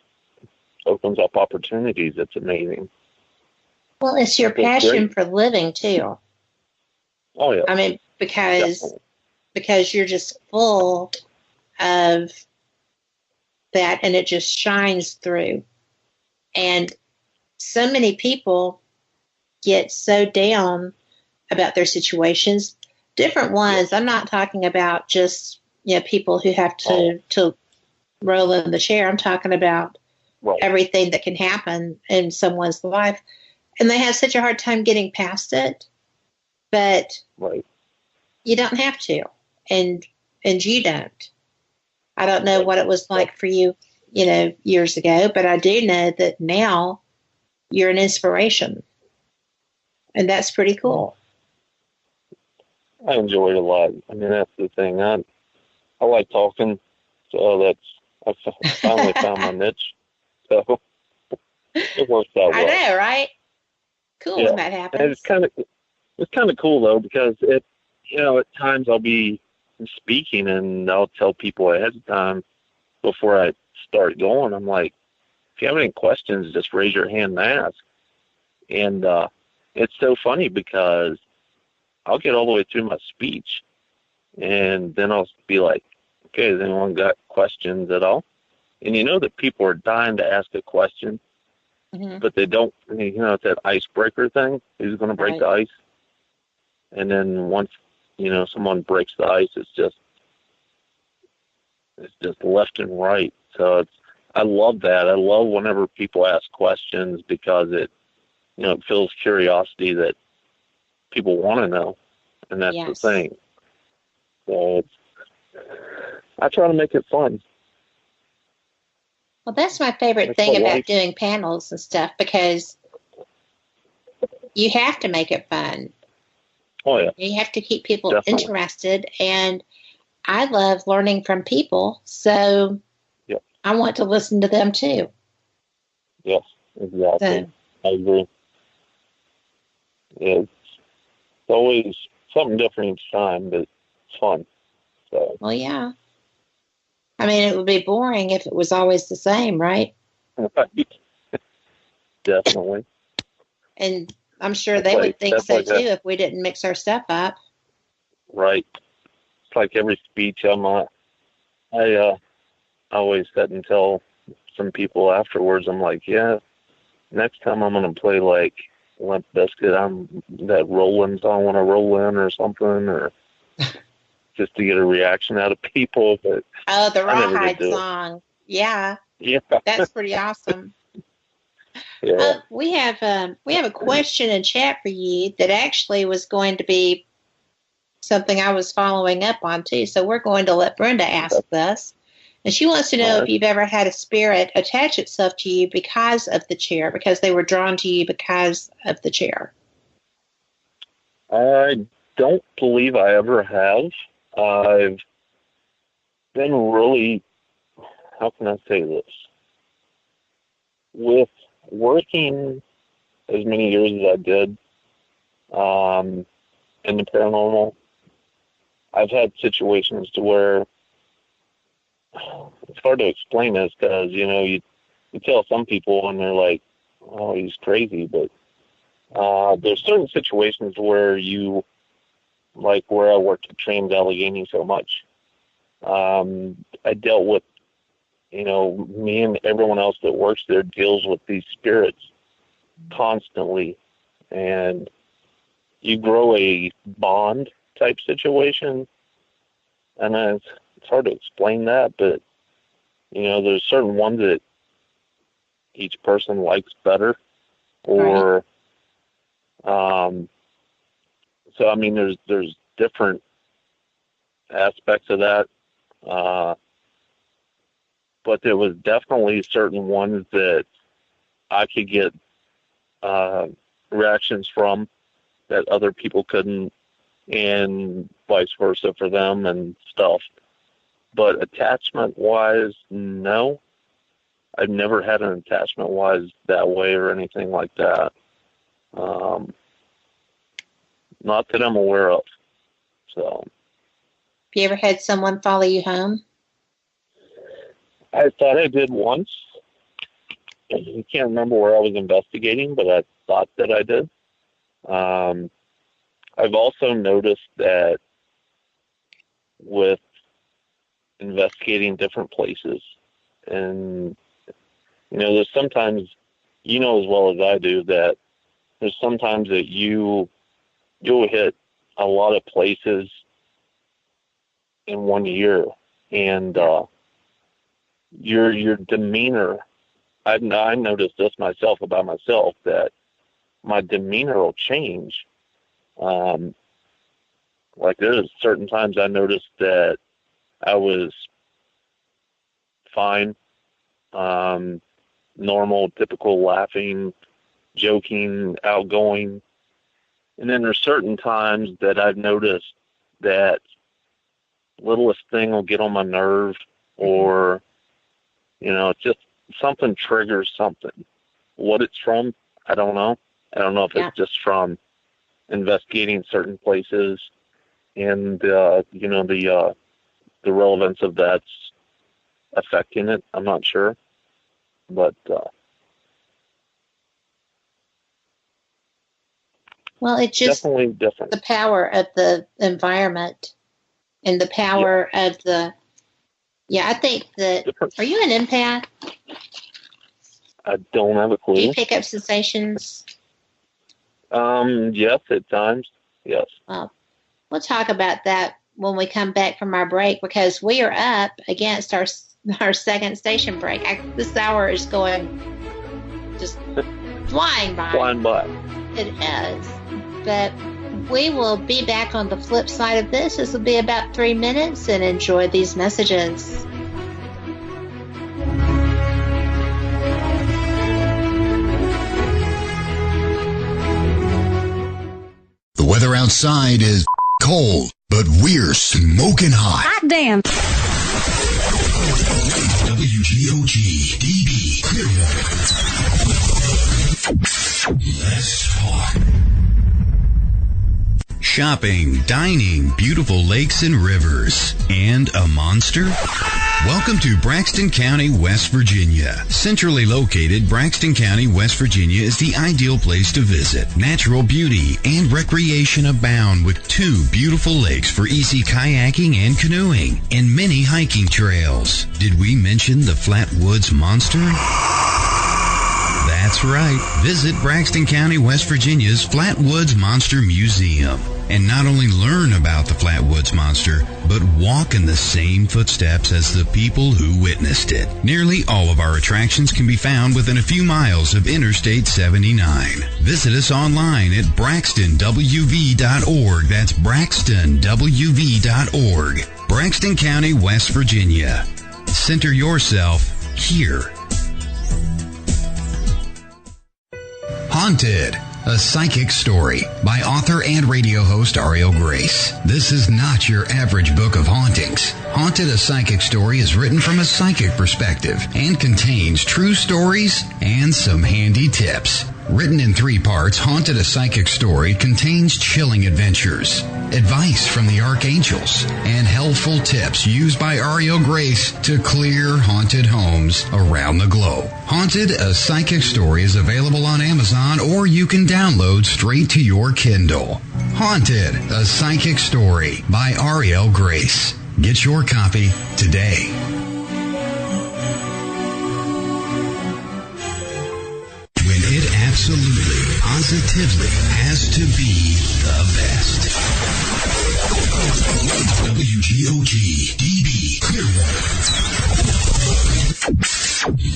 opens up opportunities. It's amazing. Well, it's your passion for living too. Oh yeah. I mean, because you're just full of that, and it just shines through. And so many people get so down about their situations, different ones. I'm not talking about just, you know, people who have to roll in the chair. I'm talking about everything that can happen in someone's life, and they have such a hard time getting past it. But you don't have to, and you don't. I don't know what it was like for you, you know, years ago, but I do know that now you're an inspiration, and that's pretty cool. I enjoy it a lot. I mean, that's the thing. I like talking, so I finally found my niche. So it works out well. I know, right? Cool when that happens. And it's kind of cool though, because it, you know, at times I'll be speaking and I'll tell people ahead of time before I start going. I'm like, if you have any questions, just raise your hand and ask. And it's so funny because I'll get all the way through my speech, and then I'll be like, okay, has anyone got questions at all? And you know that people are dying to ask a question, but they don't, you know, it's that icebreaker thing. Who's going to break the ice? And then once, you know, someone breaks the ice, it's just left and right. So I love that. I love whenever people ask questions because it, you know, it fills curiosity that people want to know, and that's the thing. So I try to make it fun. Well, that's my favorite thing about doing panels and stuff, because you have to make it fun. Oh yeah. You have to keep people interested, and I love learning from people, so I want to listen to them too. Yes, exactly. So, I agree. Yeah, it's always something different each time, but it's fun. So. Well, yeah. I mean, it would be boring if it was always the same, right? Definitely. And I'm sure they would think so too if we didn't mix our stuff up. Right. It's like every speech I always sit and tell some people afterwards, I'm like, yeah, next time I'm going to play like Limp Bizkit, that Rollins I want to roll in or something, or just to get a reaction out of people. But oh, the I never Rawhide did do it. song. Yeah, Yeah. that's pretty awesome. Yeah. We have a question in chat for you that actually was going to be something I was following up on too. So we're going to let Brenda ask this. And she wants to know if you've ever had a spirit attach itself to you because of the chair, because they were drawn to you because of the chair. I don't believe I ever have. I've been really, how can I say this? With working as many years as I did in the paranormal, I've had situations to where it's hard to explain this because, you tell some people and they're like, oh, he's crazy. But there's certain situations where like where I worked at Trains Allegheny so much, I dealt with, me and everyone else that works there deals with these spirits constantly. And you grow a bond type situation. And it's hard to explain that, but, there's certain ones that each person likes better. Or, so, I mean, there's different aspects of that. But there was definitely certain ones that I could get reactions from that other people couldn't, and vice versa for them and stuff. But attachment-wise, no. I've never had an attachment-wise that way or anything like that. Not that I'm aware of. So. Have you ever had someone follow you home? I thought I did once. I can't remember where I was investigating, but I thought that I did. I've also noticed that with investigating different places, and, there's sometimes, as well as I do, that there's sometimes that you'll hit a lot of places in 1 year, and your demeanor, I noticed this myself about myself, that my demeanor will change. Like there's certain times I noticed that I was fine, normal, typical, laughing, joking, outgoing. And then there's certain times that I've noticed that littlest thing will get on my nerve, or, it's just something triggers something. What it's from, I don't know. I don't know if it's just from investigating certain places and, the relevance of that's affecting it. I'm not sure. But, well, it's just definitely different. The power of the environment and the power of the, I think that, are you an empath? I don't have a clue. Do you pick up sensations? Yes, at times. Yes. Well, we'll talk about that when we come back from our break, because we are up against our second station break. This hour is going just flying by. Flying by. It is. But we will be back on the flip side of this. This will be about 3 minutes, and enjoy these messages. The weather outside is cold, but we're smoking hot. Hot damn. WGOG DB Clearwater. Let's talk. Shopping, dining, beautiful lakes and rivers, and a monster? Welcome to Braxton County, West Virginia. Centrally located, Braxton County, West Virginia is the ideal place to visit. Natural beauty and recreation abound with 2 beautiful lakes for easy kayaking and canoeing, and many hiking trails. Did we mention the Flatwoods Monster? That's right. Visit Braxton County, West Virginia's Flatwoods Monster Museum. And not only learn about the Flatwoods Monster, but walk in the same footsteps as the people who witnessed it. Nearly all of our attractions can be found within a few miles of Interstate 79. Visit us online at braxtonwv.org. That's braxtonwv.org. Braxton County, West Virginia. Center yourself here. Haunted, a psychic story by author and radio host Ariel Grace. This is not your average book of hauntings. Haunted, a psychic story is written from a psychic perspective and contains true stories and some handy tips. Written in 3 parts, Haunted, a Psychic Story contains chilling adventures, advice from the archangels, and helpful tips used by Ariel Grace to clear haunted homes around the globe. Haunted, a Psychic Story is available on Amazon, or you can download straight to your Kindle. Haunted, a Psychic Story by Ariel Grace. Get your copy today. It absolutely, positively has to be the best. WGOG DB Clearwater.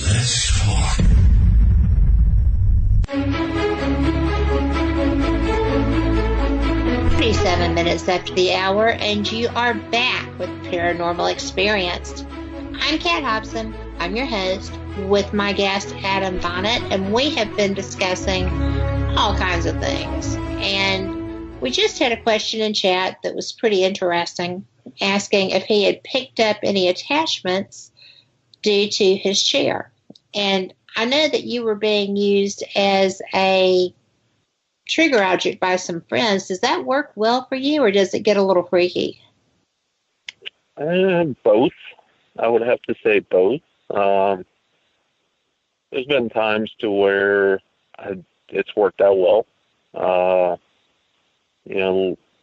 Let's talk. Minutes after the hour, and you are back with Paranormal Experienced. I'm Kat Hobson. I'm your host, with my guest Adam Bonnett, and we have been discussing all kinds of things. And we just had a question in chat that was pretty interesting, asking if he had picked up any attachments due to his chair. And I know that you were being used as a trigger object by some friends. Does that work well for you, or does it get a little freaky? Both. I would have to say both. There's been times to where it's worked out well.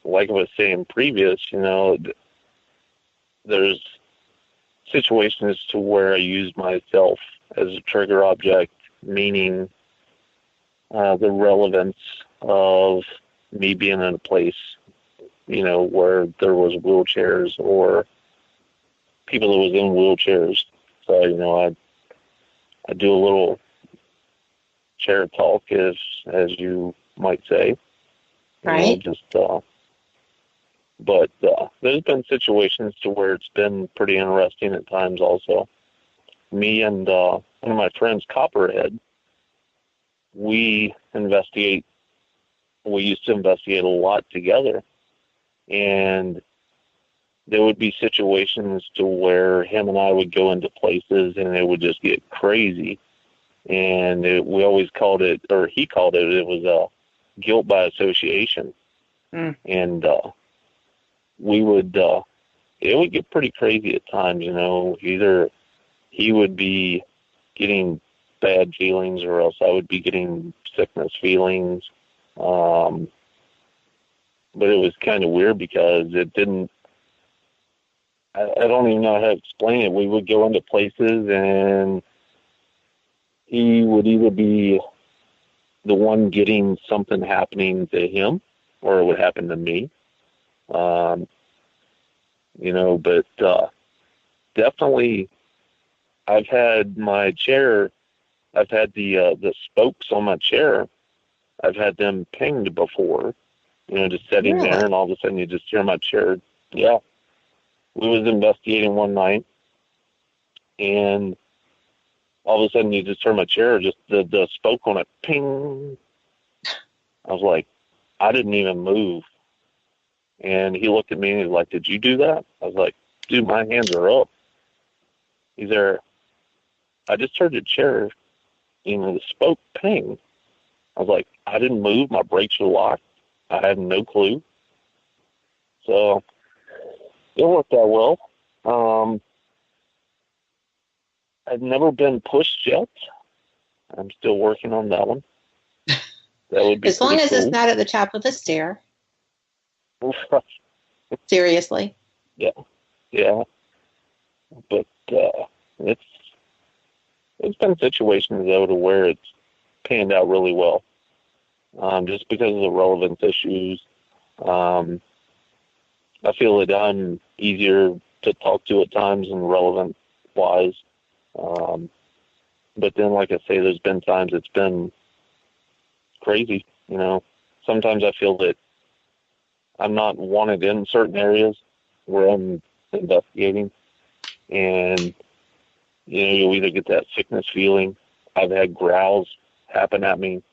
Like I was saying previous, there's situations to where I use myself as a trigger object, meaning the relevance of me being in a place, where there was wheelchairs or people that was in wheelchairs. So, I do a little chair talk, as you might say. Right. But there's been situations to where it's been pretty interesting at times also. Me and one of my friends, Copperhead, we used to investigate a lot together. And there would be situations to where him and I would go into places and it would just get crazy. And we always called it, or he called it, it was guilt by association. Mm. And it would get pretty crazy at times, Either he would be getting bad feelings or else I would be getting sickness feelings. But it was kind of weird because it didn't, I don't even know how to explain it. We would go into places and he would either be the one getting something happening to him or it would happen to me. But definitely I've had my chair, I've had the spokes on my chair, I've had them pinged before, just sitting there and all of a sudden you just hear my chair. Yeah. We was investigating one night and all of a sudden you just hear my chair, just the spoke on it, ping. I was like, I didn't even move. And he looked at me and he's like, did you do that? I was like, dude, my hands are up. He's there. I just heard the chair, the spoke ping. I was like, I didn't move. My brakes were locked. I had no clue. So it worked out well. I've never been pushed yet. I'm still working on that one. That would be as long as cool. It's not at the top of the stair. Seriously. Yeah. But it's been situations though to where it's panned out really well, just because of the relevance issues. I feel that I'm easier to talk to at times and relevant-wise. But then, like I say, there's been times it's been crazy, you know. Sometimes I feel that I'm not wanted in certain areas where I'm investigating. And, you know, you'll either get that sickness feeling. I've had growls happen at me.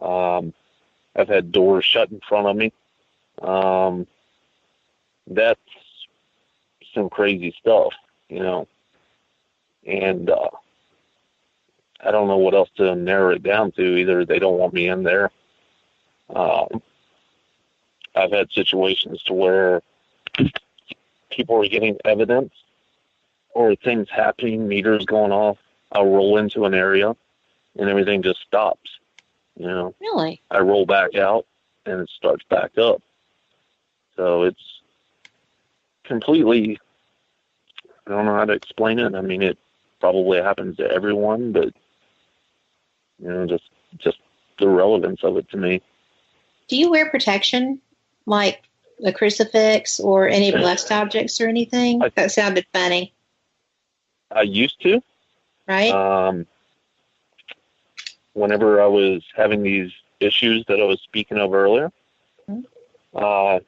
I've had doors shut in front of me. That's some crazy stuff, you know. And I don't know what else to narrow it down to. Either they don't want me in there. I've had situations to where people are getting evidence or things happening, meters going off. I'll roll into an area and everything just stops. You know, Really? I roll back out and it starts back up. So it's completely, I don't know how to explain it. I mean, it probably happens to everyone, but, you know, just the relevance of it to me. Do you wear protection, like a crucifix or any blessed objects or anything? That sounded funny. I used to. Right? Whenever I was having these issues that I was speaking of earlier, I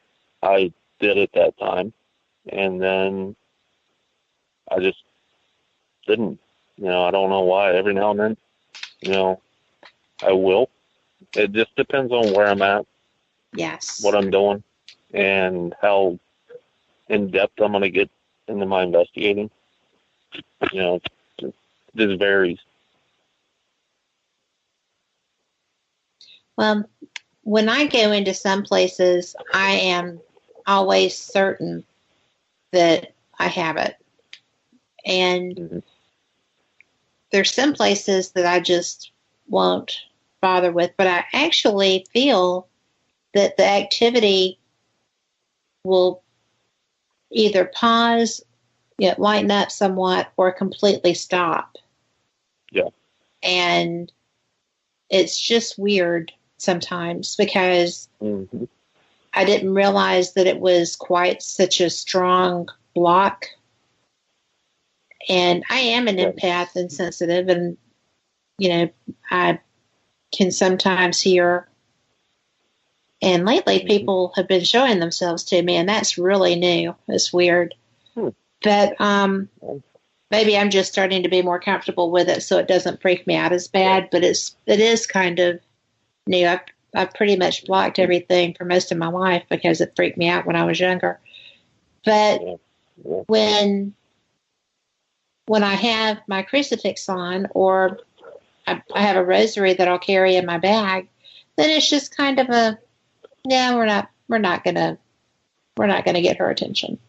did at that time. And then I just didn't. You know, I don't know why. Every now and then, you know, I will. It just depends on where I'm at. Yes. What I'm doing and how in-depth I'm going to get into my investigating. You know, this varies. Well, when I go into some places, I am always certain that I have it. And there's some places that I just won't bother with, but I actually feel that the activity will either pause, lighten up somewhat, or completely stop. Yeah. And it's just weird sometimes because I didn't realize that it was quite such a strong block. And I am an empath and sensitive, and, you know, I can sometimes hear. And lately people have been showing themselves to me, and that's really new. It's weird. But maybe I'm just starting to be more comfortable with it so it doesn't freak me out as bad, but it is kind of new. I've pretty much blocked everything for most of my life because it freaked me out when I was younger. But when I have my crucifix on, or I have a rosary that I'll carry in my bag, then it's just kind of a, we're not gonna get her attention.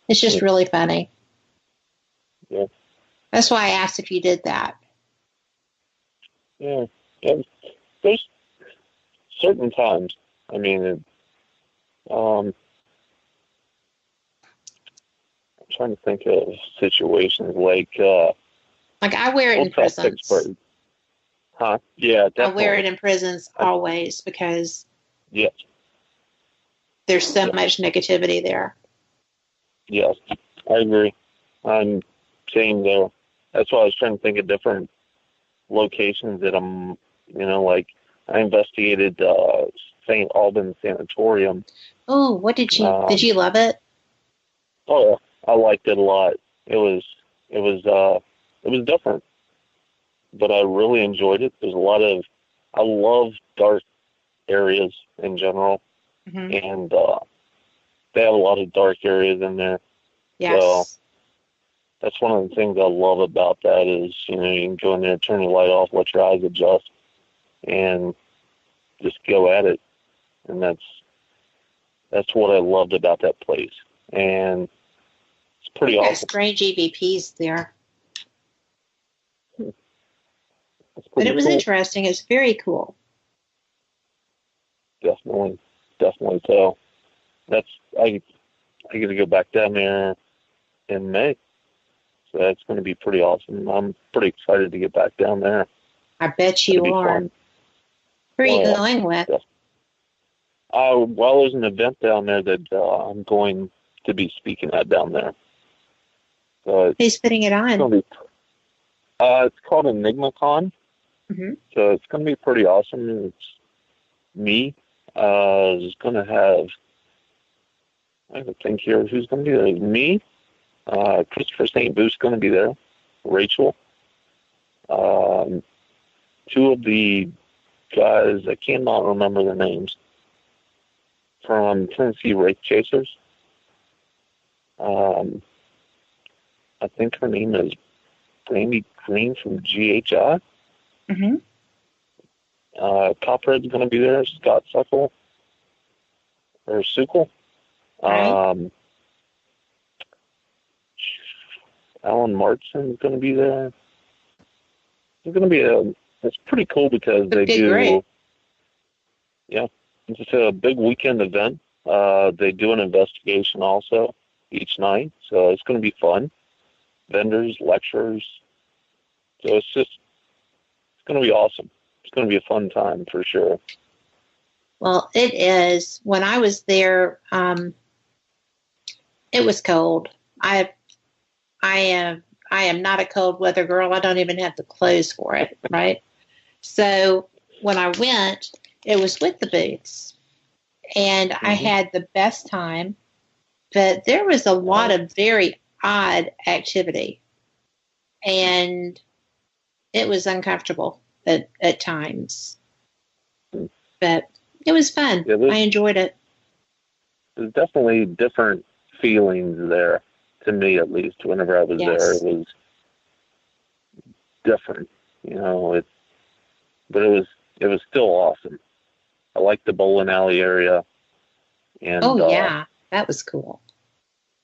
It's just really funny. Yeah. That's why I asked if you did that. Yeah. There's certain times. I mean, I'm trying to think of situations like I wear it in prisons. Huh? Yeah, definitely. I wear it in prisons always because there's so much negativity there. Yes, I agree. I'm same there. That's why I was trying to think of different locations that I'm, you know, like I investigated St. Albans Sanatorium. Oh, what did you love it? Oh, yeah. I liked it a lot. It was different, but I really enjoyed it. I love dark areas in general, and they have a lot of dark areas in there. Yes. So that's one of the things I love about that is, you know, you can go in there, turn your light off, let your eyes adjust, and just go at it. And that's what I loved about that place. And it's pretty awesome. Strange EVPs there. But it was interesting. It's very cool. Definitely so. I get to go back down there in May, so that's going to be pretty awesome. I'm pretty excited to get back down there. I bet you are. Fun. Who are you going with? Yeah. Well, there's an event down there that I'm going to be speaking at down there. Who's putting it on? It's called EnigmaCon. Mm-hmm. So it's going to be pretty awesome. It's me. Is going to have, I have to think here, who's going to be there? Me. Christopher St. Booth's going to be there. Rachel. Two of the guys, I cannot remember their names, from Tennessee Wraith Chasers. I think her name is Brandy Green from GHI. Mm-hmm. Copperhead's going to be there. Scott Suckle. Or Suckle. Right. Alan Martin's going to be there. It's going to be it's pretty cool because they do, group. Yeah, it's just a big weekend event. They do an investigation also each night, so it's going to be fun. Vendors, lectures. So it's going to be awesome. It's going to be a fun time for sure. Well, it is. When I was there, it was cold. I am not a cold weather girl. I don't even have the clothes for it, right? So when I went, it was with the booths, and I had the best time. But there was a lot of very odd activity, and it was uncomfortable at times. But it was fun. Yeah, I enjoyed it. There's definitely different feelings there, to me at least. Whenever I was there, it was different, but it was still awesome. I liked the bowling alley area, and yeah, that was cool.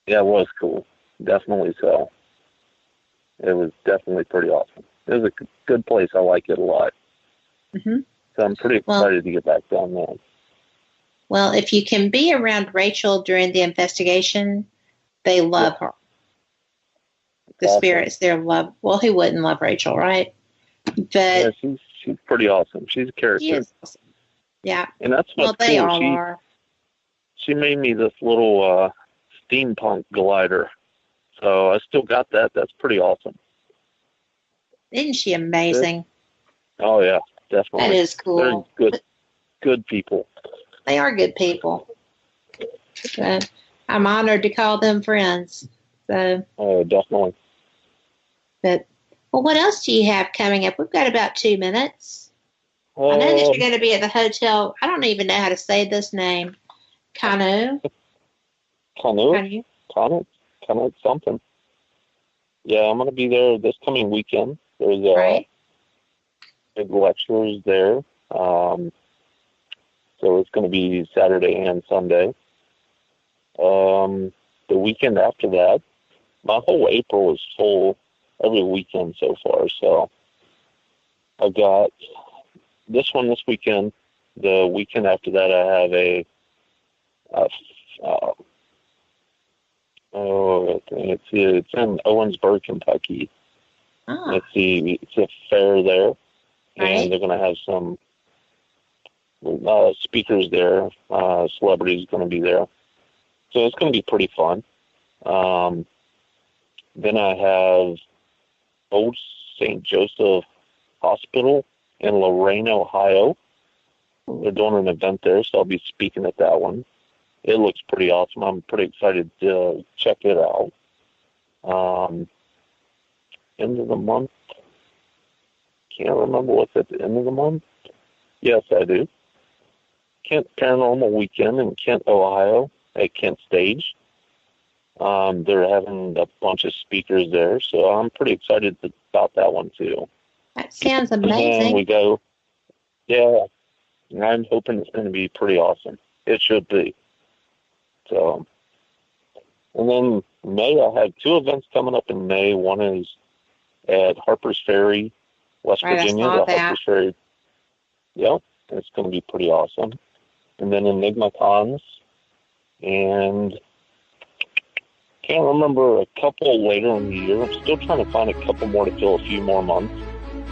Yeah, it was cool, definitely so. It was definitely pretty awesome. It was a good place. I like it a lot. Mm-hmm. So I'm pretty excited to get back down there. Well, if you can be around Rachel during the investigation, they love her. The spirits there love. Well, who wouldn't love Rachel, right? But yeah, she's pretty awesome. She's a character. She is awesome. Yeah. And that's what's they cool. all are. She made me this little steampunk glider. So I still got that. That's pretty awesome. Isn't she amazing? Oh yeah, definitely. That is cool. They're good people. They are good people. I'm honored to call them friends. So. Oh, definitely. But what else do you have coming up? We've got about 2 minutes. I know that you're going to be at the hotel. I don't even know how to say this name. Kanu something. Yeah, I'm going to be there this coming weekend. There's big lectures there. So it's going to be Saturday and Sunday. The weekend after that, my whole April is full every weekend so far. So I got this one this weekend. The weekend after that, I have it's in Owensboro, Kentucky. Oh. It's a fair there, and they're going to have some speakers there. Celebrities going to be there, so it's going to be pretty fun. Then I have Old St. Joseph Hospital in Lorain, Ohio. They're doing an event there, so I'll be speaking at that one. It looks pretty awesome. I'm pretty excited to check it out. End of the month. Can't remember what's at the end of the month. Yes, I do. Kent Paranormal Weekend in Kent, Ohio, at Kent Stage. They're having a bunch of speakers there, so I'm pretty excited about that one too. That sounds amazing. And we go, yeah, and I'm hoping it's going to be pretty awesome. It should be. So, and then May, I have 2 events coming up in May. One is at Harper's Ferry, West Virginia. Harper's Ferry. Yep, it's going to be pretty awesome. And then EnigmaCons, and can't remember a couple later in the year. I'm still trying to find a couple more to fill a few more months.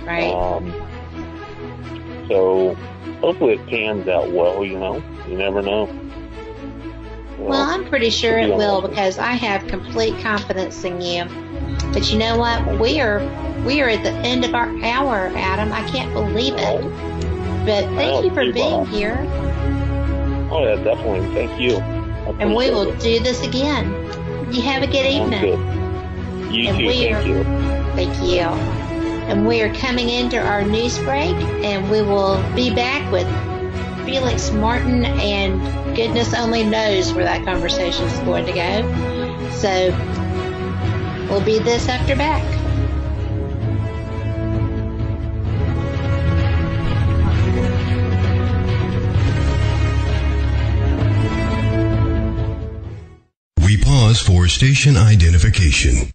Right. So hopefully it pans out well, you know. You never know. Well, I'm pretty sure it will, because I have complete confidence in you. But you know what? We are at the end of our hour, Adam. I can't believe it. But thank you for being here. Oh, yeah, definitely. Thank you. And we will do this again. You have a good evening. Good. You too. Thank you. Thank you. And we are coming into our news break, and we will be back with Felix Martin, and goodness only knows where that conversation is going to go. So we'll be this after back. We pause for station identification.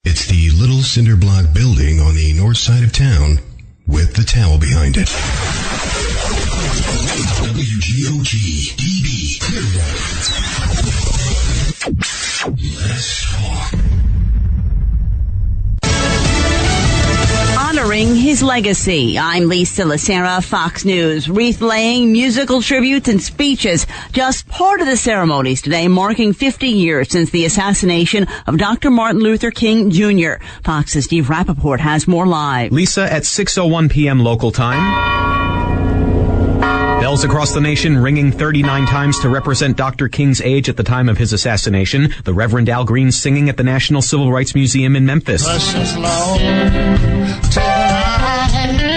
It's the little cinder block building on the north side of town with the towel behind it. WGOG DB Clearwater. Let's talk. Honoring his legacy. I'm Lisa Lacera, Fox News. Wreath laying, musical tributes, and speeches. Just part of the ceremonies today, marking 50 years since the assassination of Dr. Martin Luther King Jr. Fox's Steve Rappaport has more live. Lisa, at 6:01 p.m. local time. Bells across the nation ringing 39 times to represent Dr. King's age at the time of his assassination. The Reverend Al Green singing at the National Civil Rights Museum in Memphis.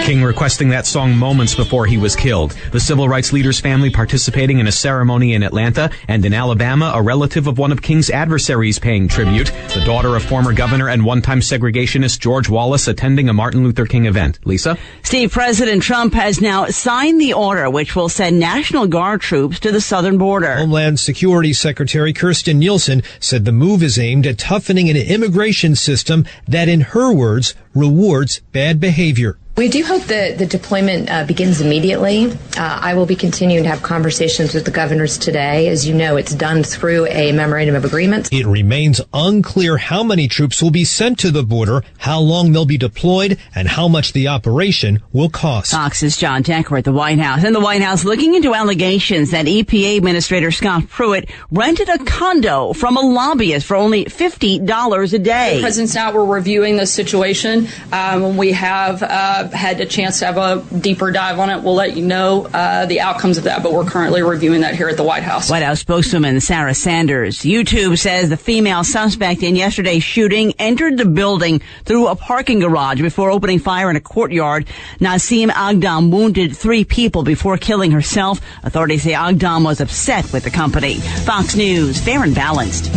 King requesting that song moments before he was killed. The civil rights leader's family participating in a ceremony in Atlanta, and in Alabama, a relative of one of King's adversaries paying tribute. The daughter of former governor and one-time segregationist George Wallace attending a Martin Luther King event. Lisa? Steve, President Trump has now signed the order which will send National Guard troops to the southern border. Homeland Security Secretary Kirstjen Nielsen said the move is aimed at toughening an immigration system that, in her words, rewards bad behavior. We do hope that the deployment begins immediately. I will be continuing to have conversations with the governors today. As you know, it's done through a memorandum of agreement. It remains unclear how many troops will be sent to the border, how long they'll be deployed, and how much the operation will cost. Fox's John Decker at the White House. And the White House looking into allegations that EPA Administrator Scott Pruitt rented a condo from a lobbyist for only $50 a day. The President's out. We're reviewing this situation. When we have had a chance to have a deeper dive on it, we'll let you know the outcomes of that, but we're currently reviewing that here at the White House. White House spokeswoman Sarah Sanders. YouTube says the female suspect in yesterday's shooting entered the building through a parking garage before opening fire in a courtyard. Nasim Agdam wounded 3 people before killing herself. Authorities say Agdam was upset with the company. Fox News, fair and balanced.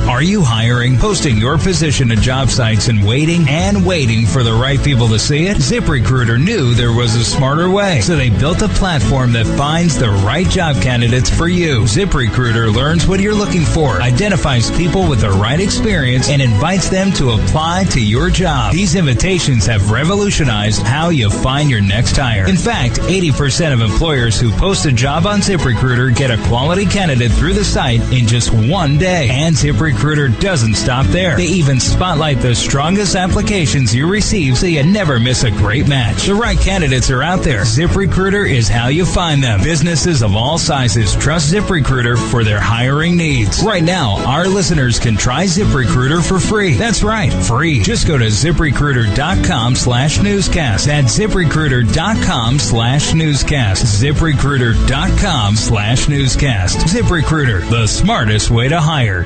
Are you hiring, posting your position to job sites and waiting for the right people to see it? ZipRecruiter knew there was a smarter way, so they built a platform that finds the right job candidates for you. ZipRecruiter learns what you're looking for, identifies people with the right experience, and invites them to apply to your job. These invitations have revolutionized how you find your next hire. In fact, 80% of employers who post a job on ZipRecruiter get a quality candidate through the site in just one day. And ZipRecruiter doesn't stop there. They even spotlight the strongest applications you receive so you never miss a great match. The right candidates are out there. ZipRecruiter is how you find them. Businesses of all sizes trust ZipRecruiter for their hiring needs. Right now, our listeners can try ZipRecruiter for free. That's right, free. Just go to ZipRecruiter.com/newscast. That's ZipRecruiter.com/newscast. ZipRecruiter.com/newscast. ZipRecruiter, the smartest way to hire.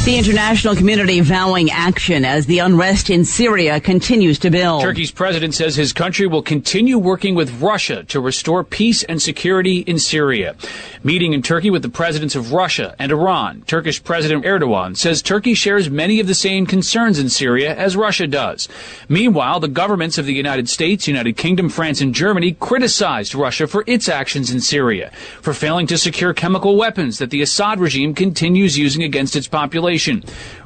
The international community vowing action as the unrest in Syria continues to build. Turkey's president says his country will continue working with Russia to restore peace and security in Syria. Meeting in Turkey with the presidents of Russia and Iran, Turkish President Erdogan says Turkey shares many of the same concerns in Syria as Russia does. Meanwhile, the governments of the United States, United Kingdom, France, and Germany criticized Russia for its actions in Syria, for failing to secure chemical weapons that the Assad regime continues using against its population.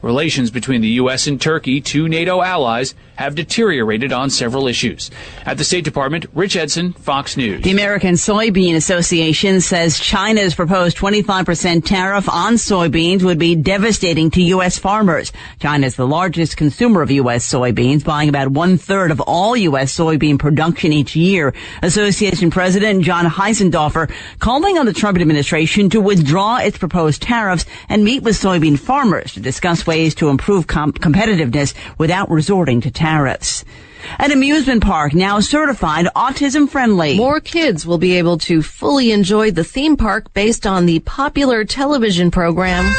Relations between the U.S. and Turkey, 2 NATO allies, have deteriorated on several issues. At the State Department, Rich Edson, Fox News. The American Soybean Association says China's proposed 25% tariff on soybeans would be devastating to U.S. farmers. China is the largest consumer of U.S. soybeans, buying about 1/3 of all U.S. soybean production each year. Association President John Heisendorfer calling on the Trump administration to withdraw its proposed tariffs and meet with soybean farmers to discuss ways to improve competitiveness without resorting to tariffs. An amusement park now certified autism-friendly. More kids will be able to fully enjoy the theme park based on the popular television program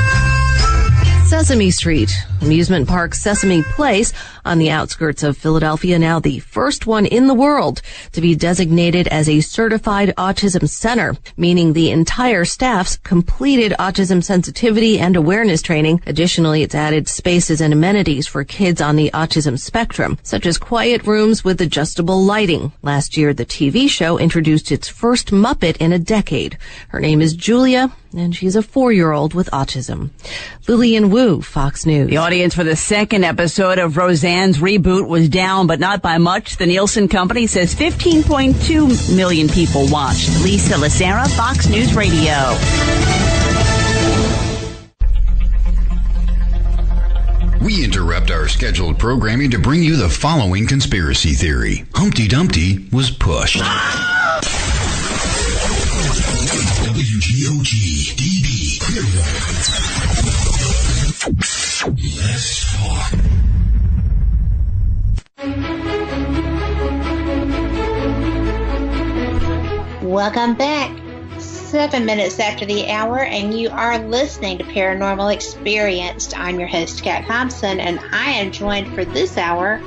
Sesame Street. Amusement park Sesame Place on the outskirts of Philadelphia, now the first one in the world to be designated as a certified autism center, meaning the entire staff's completed autism sensitivity and awareness training. Additionally, it's added spaces and amenities for kids on the autism spectrum, such as quiet rooms with adjustable lighting. Last year, the TV show introduced its first Muppet in a decade. Her name is Julia, and she's a 4-year-old with autism. Lillian Wu, Fox News. The audience for the second episode of Roseanne's reboot was down, but not by much. The Nielsen company says 15.2 million people watched. Lisa Lacera, Fox News Radio. We interrupt our scheduled programming to bring you the following conspiracy theory. Humpty Dumpty was pushed. WGOG-DB Let's talk. Welcome back. 7 minutes after the hour, and you are listening to Paranormal Experienced. I'm your host, Kat Hobson, and I am joined for this hour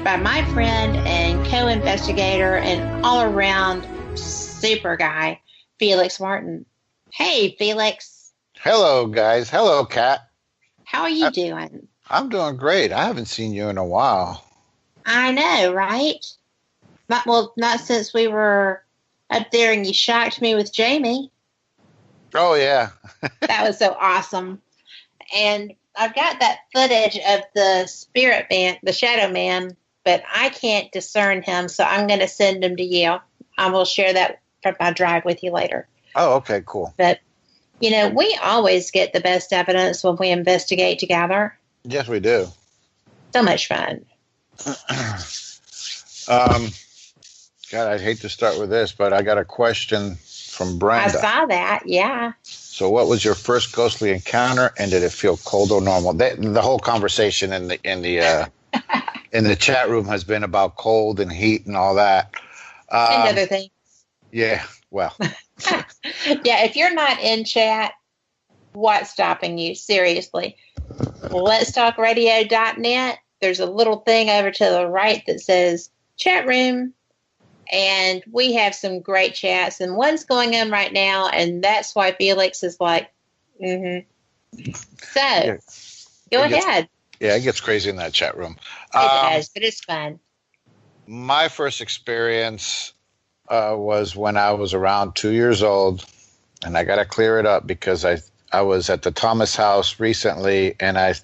by my friend and co-investigator and all-around super guy, Felix Martin. Hey, Felix. Hello, guys. Hello, Kat. How are you doing? I'm doing great. I haven't seen you in a while. I know, right? Not since we were up there and you shocked me with Jamie. Oh, yeah. That was so awesome. And I've got that footage of the spirit man, the shadow man, but I can't discern him, so I'm going to send him to you. I will share that from my drive with you later. Oh, okay, cool. But, we always get the best evidence when we investigate together. Yes, we do. So much fun. God, I'd hate to start with this, but I got a question from Brenda. I saw that, yeah. So what was your first ghostly encounter, and did it feel cold or normal? The whole conversation in the chat room has been about cold and heat and all that. And other things. Yeah, well. Yeah, if you're not in chat, what's stopping you? Seriously. Let'sTalkRadio.net. There's a little thing over to the right that says chat room. And we have some great chats. And one's going on right now. And that's why Felix is like, So, go ahead. Yeah, it gets crazy in that chat room. It does, but it's fun. My first experience was when I was around 2 years old. And I got to clear it up because I was at the Thomas house recently, and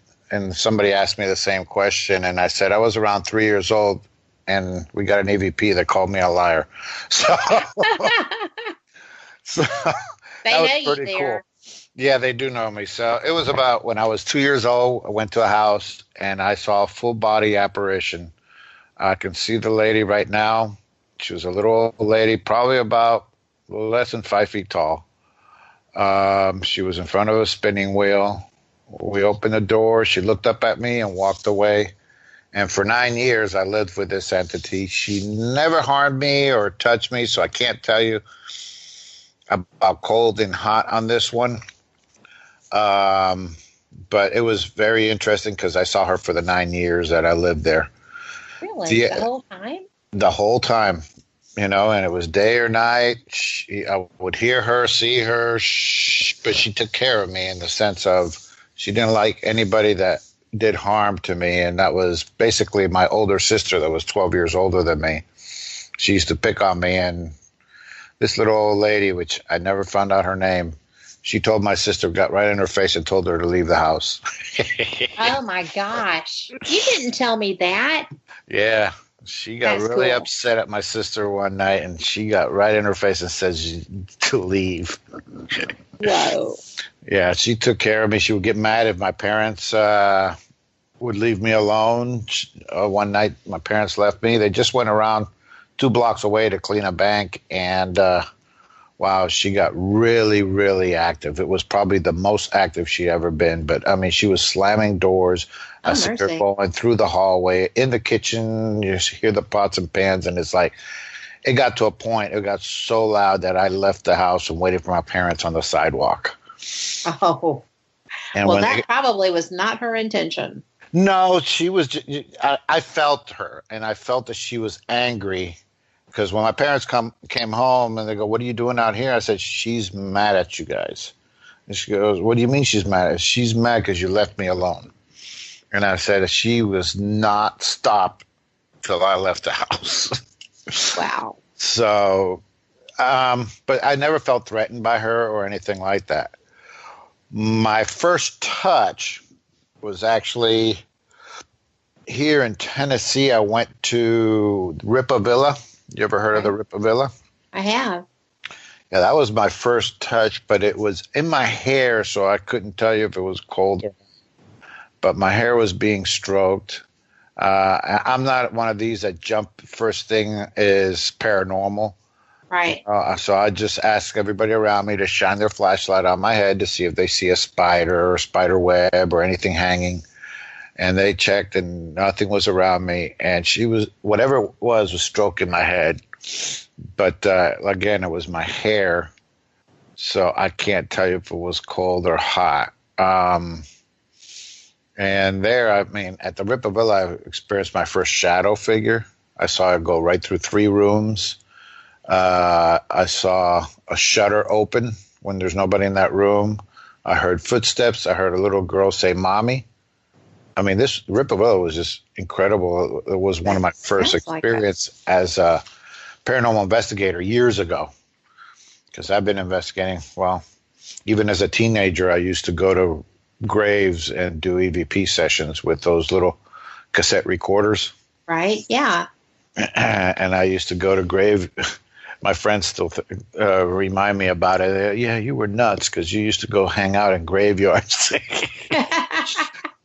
somebody asked me the same question, and I said I was around 3 years old, and we got an EVP that called me a liar. So, they know you there. Cool. Yeah, they do know me. So it was about when I was 2 years old. I went to a house, and I saw a full body apparition. I can see the lady right now. She was a little old lady, probably about less than 5 feet tall. She was in front of a spinning wheel. We opened the door. She looked up at me and walked away. And for 9 years, I lived with this entity. She never harmed me or touched me, so I can't tell you about cold and hot on this one. But it was very interesting because I saw her for the 9 years that I lived there. Really? The whole time? The whole time. And it was day or night. I would hear her, see her, but she took care of me in the sense of she didn't like anybody that did harm to me. And that was basically my older sister that was 12 years older than me. She used to pick on me. And this little old lady, which I never found out her name, she told my sister, got right in her face and told her to leave the house. Oh, my gosh. You didn't tell me that. Yeah. She got really upset at my sister one night, and she got right in her face and said to leave. Whoa. Yeah, she took care of me. She would get mad if my parents would leave me alone. One night, my parents left me. They just went around 2 blocks away to clean a bank, and wow, she got really, really active. It was probably the most active she ever been. But I mean, she was slamming doors. I see her going through the hallway, in the kitchen. You hear the pots and pans, and it's like, it got to a point. It got so loud that I left the house and waited for my parents on the sidewalk. Oh, and well, that probably was not her intention. No, she was. I felt her, and I felt that she was angry. Because when my parents came home and they go, "What are you doing out here?" I said, "She's mad at you guys." And she goes, "What do you mean she's mad?" She's mad because you left me alone. And I said, she was not stopped till I left the house. Wow. So, but I never felt threatened by her or anything like that. My first touch was actually here in Tennessee. I went to Ripa Villa. You ever heard of the Ripa Villa? I have. Yeah, that was my first touch, but it was in my hair, so I couldn't tell you if it was cold or not. But my hair was being stroked. I'm not one of these that jump first thing is paranormal. Right. So I just ask everybody around me to shine their flashlight on my head to see if they see a spider or spider web or anything hanging. And they checked, and nothing was around me. And she was, whatever it was stroking my head. But again, it was my hair. So I can't tell you if it was cold or hot. And there, I mean, at the Ripa Villa, I experienced my first shadow figure. I saw it go right through 3 rooms. I saw a shutter open when there's nobody in that room. I heard footsteps. I heard a little girl say, "Mommy." I mean, this Ripa Villa was just incredible. It was one of my first experience as a paranormal investigator years ago. Because I've been investigating, well, even as a teenager, I used to go to graves and do EVP sessions with those little cassette recorders. Right, yeah. And I used to go to grave. My friends still remind me about it. Yeah, you were nuts because you used to go hang out in graveyards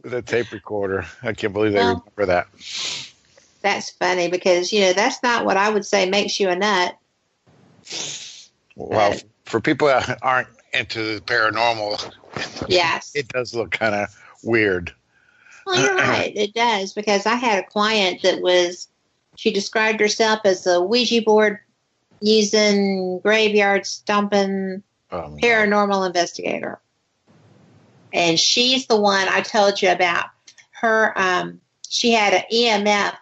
with a tape recorder. I can't believe they remember that. That's funny because, that's not what I would say makes you a nut. Well, for people that aren't into the paranormal, yes, it does look kind of weird. Well, you're right. It does, because I had a client that she described herself as a Ouija board using, graveyard stomping paranormal investigator. And she's the one I told you about. Her, she had an EMF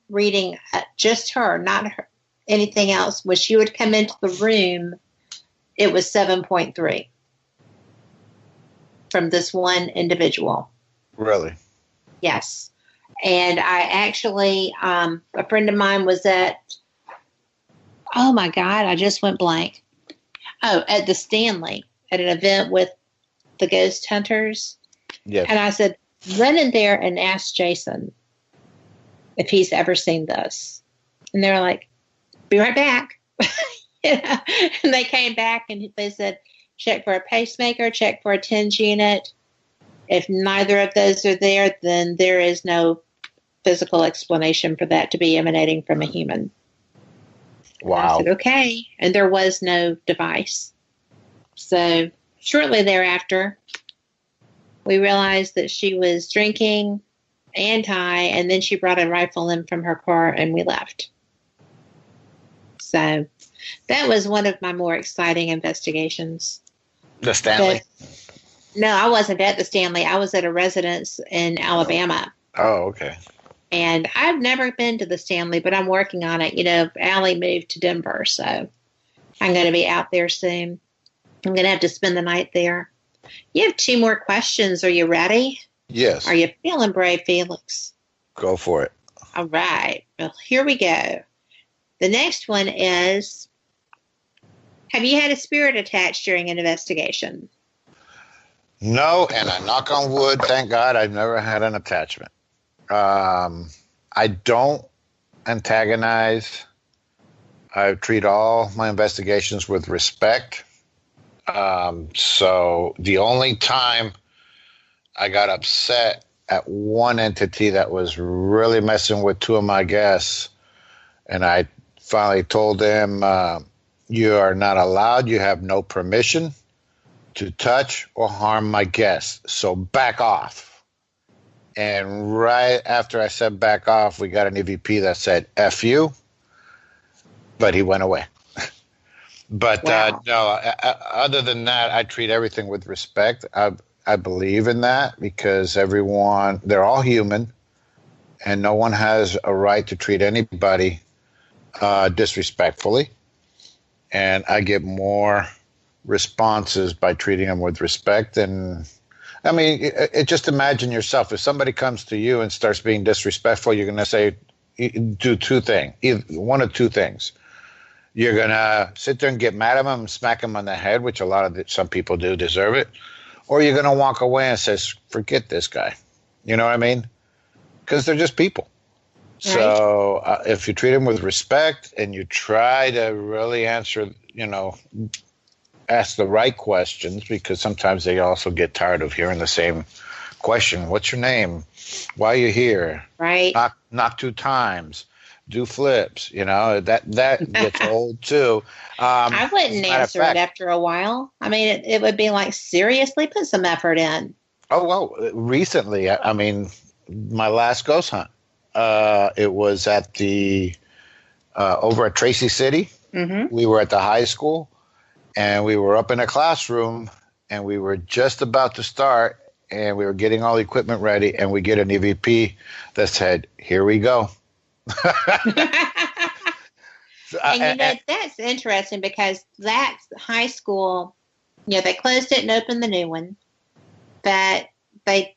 reading, just her, not her, anything else. When she would come into the room, it was 7.3 from this one individual. Really? Yes. And I actually, a friend of mine was at, oh my God, I just went blank. Oh, at the Stanley, at an event with the ghost hunters. Yes. And I said, run in there and ask Jason if he's ever seen this. And they're like, be right back. And they came back and they said, check for a pacemaker, check for a TENS unit. If neither of those are there, then there is no physical explanation for that to be emanating from a human. Wow. And I said, okay. And there was no device. So shortly thereafter, we realized that she was drinking and high, and then she brought a rifle in from her car, and we left. So that was one of my more exciting investigations. The Stanley? No, I wasn't at the Stanley. I was at a residence in Alabama. Oh, okay. And I've never been to the Stanley, but I'm working on it. Allie moved to Denver, so I'm going to be out there soon. I'm going to have to spend the night there. You have 2 more questions. Are you ready? Yes. Are you feeling brave, Felix? Go for it. All right. Well, here we go. The next one is, have you had a spirit attached during an investigation? No, and I knock on wood, thank God I've never had an attachment. I don't antagonize. I treat all my investigations with respect. So the only time I got upset at one entity that was really messing with two of my guests, and I finally told them, you are not allowed, you have no permission to touch or harm my guests, so back off. And right after I said back off, we got an EVP that said, F you, but he went away. But Wow. no, other than that, I treat everything with respect. I believe in that because everyone, they're all human, and no one has a right to treat anybody disrespectfully. And I get more responses by treating them with respect. And I mean, just imagine yourself. If somebody comes to you and starts being disrespectful, you're going to say, do two things, one of two things. You're going to sit there and get mad at them and smack them on the head, which some people do deserve it. Or you're going to walk away and say, forget this guy. You know what I mean? Because they're just people. Right. So if you treat them with respect and you try to really answer, ask the right questions, because sometimes they also get tired of hearing the same question. What's your name? Why are you here? Right. Knock 2 times. Do flips. That gets old too. I wouldn't answer it after a while. I mean, it would be like, seriously, put some effort in. Oh, well, recently, I mean, my last ghost hunt, it was at over at Tracy City. Mm-hmm. We were at the high school, and we were up in a classroom, and we were just about to start, and we were getting all the equipment ready, and we get an EVP that said, here we go. And that's interesting because that high school, they closed it and opened the new one, but that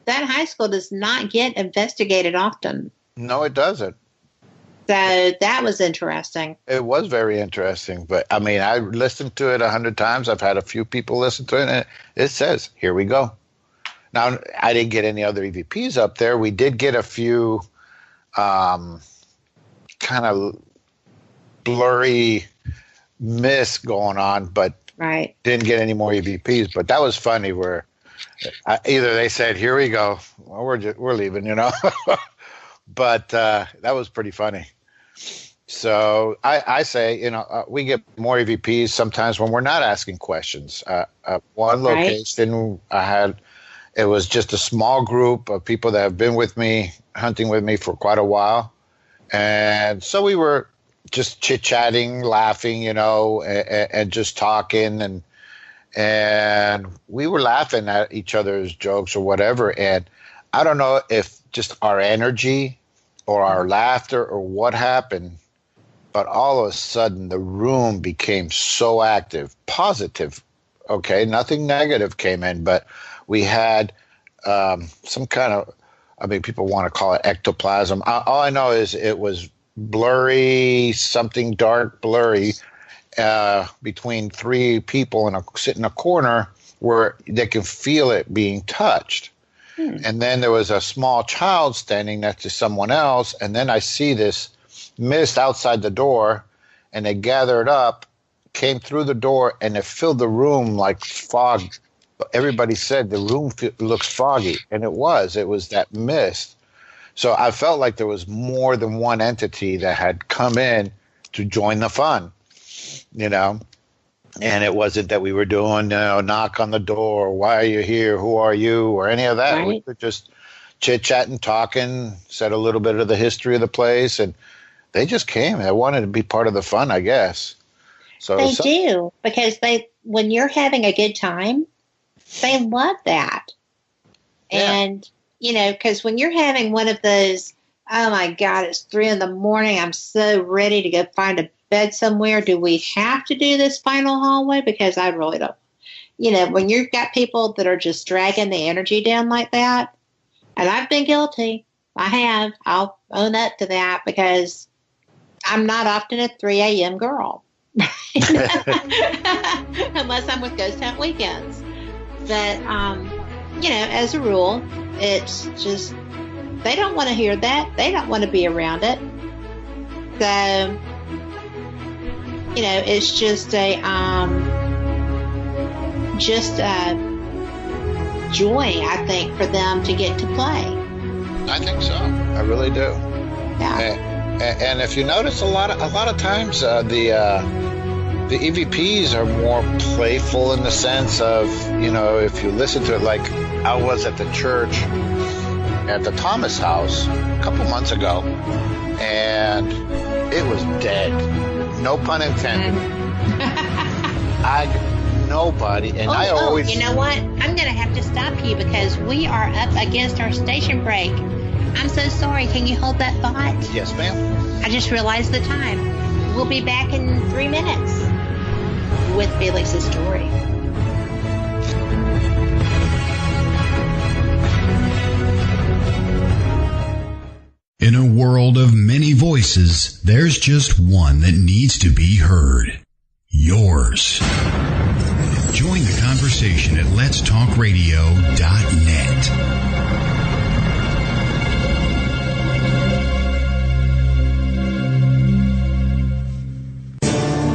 high school does not get investigated often. No, it doesn't. So that was interesting. It was very interesting, but I mean, I listened to it 100 times. I've had a few people listen to it, and it says, here we go. Now, I didn't get any other EVPs up there. We did get a few kind of blurry mist going on, but right. Didn't get any more EVPs. But that was funny where either they said, here we go, or we're leaving, But that was pretty funny. So I say, we get more EVPs sometimes when we're not asking questions. One location I had, it was just a small group of people that have been with me, hunting with me for quite a while. And so we were just chit-chatting, laughing, and just talking. And we were laughing at each other's jokes or whatever. And I don't know if just our energy or our laughter or what happened, but all of a sudden the room became so active, positive. Okay, nothing negative came in, but we had some kind of, people want to call it ectoplasm. All I know is it was blurry, something dark, blurry, between 3 people sit in a corner where they can feel it being touched. And then there was a small child standing next to someone else, and then I see this mist outside the door, and they gathered up, came through the door, and it filled the room like fog. Everybody said the room looks foggy, and it was that mist. So I felt like there was more than one entity that had come in to join the fun, and it wasn't that we were doing, knock on the door, why are you here, who are you, or any of that. Right. We were just chit-chatting, talking, said a little bit of the history of the place, and they just came. They wanted to be part of the fun, I guess. So they do, because when you're having a good time, they love that. Yeah. And, because when you're having one of those, oh my God, it's 3 a.m, I'm so ready to go find a bed somewhere. Do we have to do this final hallway? Because I really don't. When you've got people that are just dragging the energy down like that, and I've been guilty. I have. I'll own up to that because I'm not often a 3 a.m. girl. Unless I'm with Ghost Hunt Weekends. But, as a rule, it's just, they don't want to hear that. They don't want to be around it. So, it's just a joy, I think, for them to get to play. I think so. I really do. Yeah. And if you notice, a lot of times the EVPs are more playful in the sense of, if you listen to it, like I was at the church at the Thomas house a couple months ago, and it was dead. No pun intended. Nobody, and I always... you know what? I'm going to have to stop you because we are up against our station break. I'm so sorry. Can you hold that thought? Yes, ma'am. I just realized the time. We'll be back in 3 minutes with Felix's story. In a world of many voices, there's just one that needs to be heard. Yours. Join the conversation at letstalkradio.net.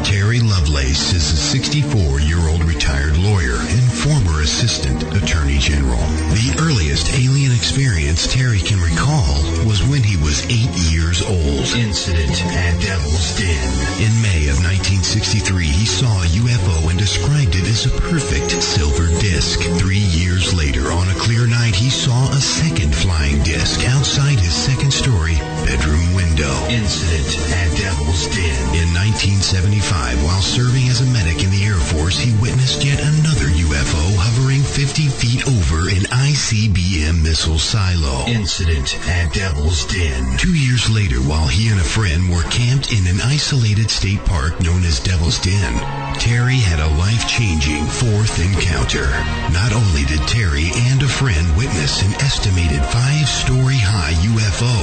Terry Lovelace is a 64-year-old retired lawyer and former assistant attorney general. The earliest alien experience Terry can recall was when he was 8 years old. Incident at Devil's Den. In May of 1963, he saw a UFO and described it as a perfect silver disc. 3 years later, on a clear night, he saw a second flying disc outside his second-story bedroom window. Incident at Devil's Den. In 1975, while serving as a medic in the Air Force, he witnessed yet another UFO hovering 50 feet over an ICBM missile silo. Incident at Devil's Den. 2 years later, while he and a friend were camped in an isolated state park known as Devil's Den, Terry had a life-changing fourth encounter. Not only did Terry and a friend witness an estimated 5-story high UFO,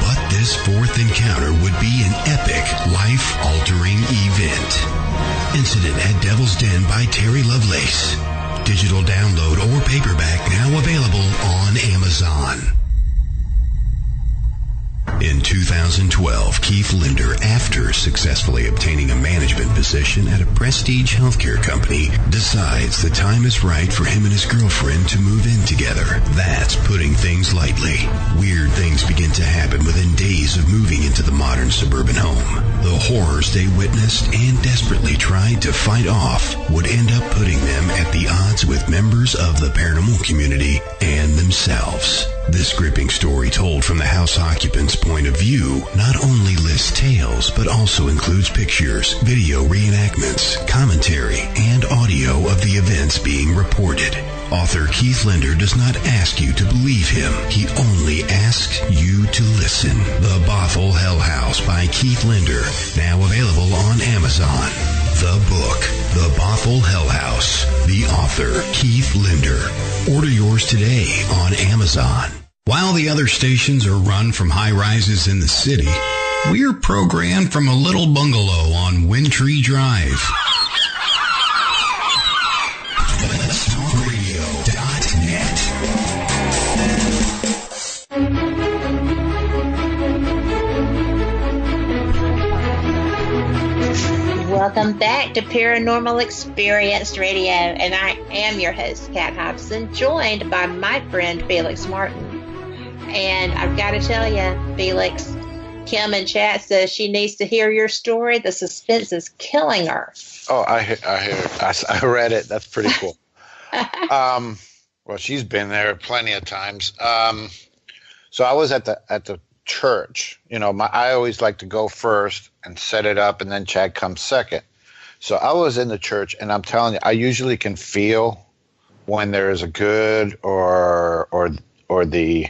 but this fourth encounter would be an epic, life-altering event. Incident at Devil's Den by Terry Lovelace. Digital download or paperback now available on Amazon. In 2012, Keith Linder, after successfully obtaining a management position at a prestige healthcare company, decides the time is right for him and his girlfriend to move in together. That's putting things lightly. Weird things begin to happen within days of moving into the modern suburban home. The horrors they witnessed and desperately tried to fight off would end up putting them at the odds with members of the paranormal community and themselves. This gripping story, told from the house occupant's point of view, not only lists tales, but also includes pictures, video reenactments, commentary, and audio of the events being reported. Author Keith Linder does not ask you to believe him. He only asks you to listen. The Bothell Hell House by Keith Linder, now available on Amazon. The book, The Bothell Hell House. The author, Keith Linder. Order yours today on Amazon. While the other stations are run from high-rises in the city, we're programmed from a little bungalow on Windtree Drive. Welcome back to Paranormal Experience Radio, and I am your host, Kat Hobson, joined by my friend Felix Martin. And I've got to tell you, Felix, Kim in chat says she needs to hear your story. The suspense is killing her. Oh, I hear it. I read it. That's pretty cool. Well, she's been there plenty of times. So I was at the church. I always like to go first and set it up, and then Chad comes second. So I was in the church, and I'm telling you, I usually can feel when there is a good or the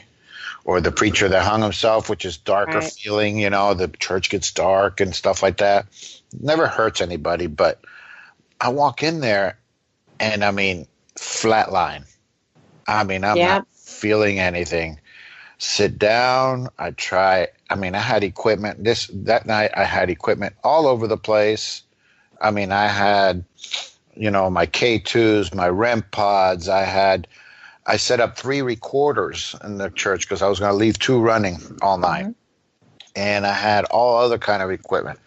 preacher that hung himself, which is darker right. feeling. The church gets dark and stuff like that. Never hurts anybody, but I walk in there, and flatline. I'm not feeling anything. Sit down. I try. I had equipment. That night I had equipment all over the place. I had, my K2s, my REM pods. I set up 3 recorders in the church because I was going to leave 2 running all night. and I had all other kind of equipment.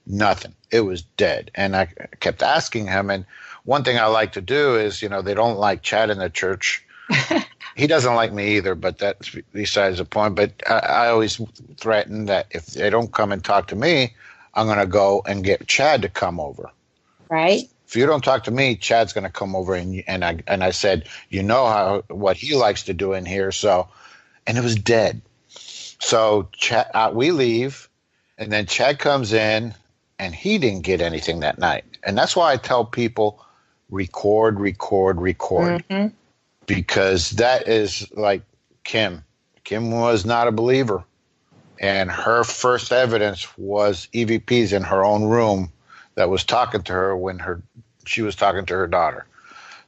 Nothing. It was dead. And I kept asking him. And one thing I like to do is, they don't like Chad in the church. He doesn't like me either, but that's besides the point. But I always threaten that if they don't come and talk to me, I'm going to go and get Chad to come over. Right. If you don't talk to me, Chad's going to come over. And I said, what he likes to do in here. So, and it was dead. So we leave, and then Chad comes in, and he didn't get anything that night. And that's why I tell people, record. Mm-hmm. Because that is like Kim. Kim was not a believer. And her first evidence was EVPs in her own room that was talking to her when she was talking to her daughter.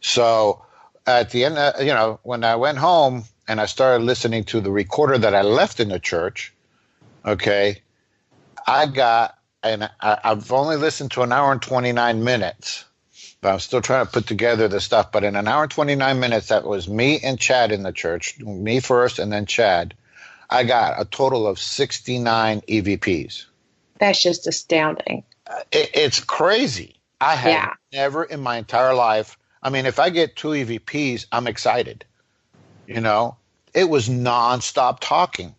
So at the end, when I went home and I started listening to the recorder that I left in the church, okay, I've only listened to an hour and 29 minutes. But I'm still trying to put together the stuff. But in an hour and 29 minutes, that was me and Chad in the church, me first and then Chad. I got a total of 69 EVPs. That's just astounding. It's crazy. I have never in my entire life. I mean, if I get 2 EVPs, I'm excited. It was nonstop talking.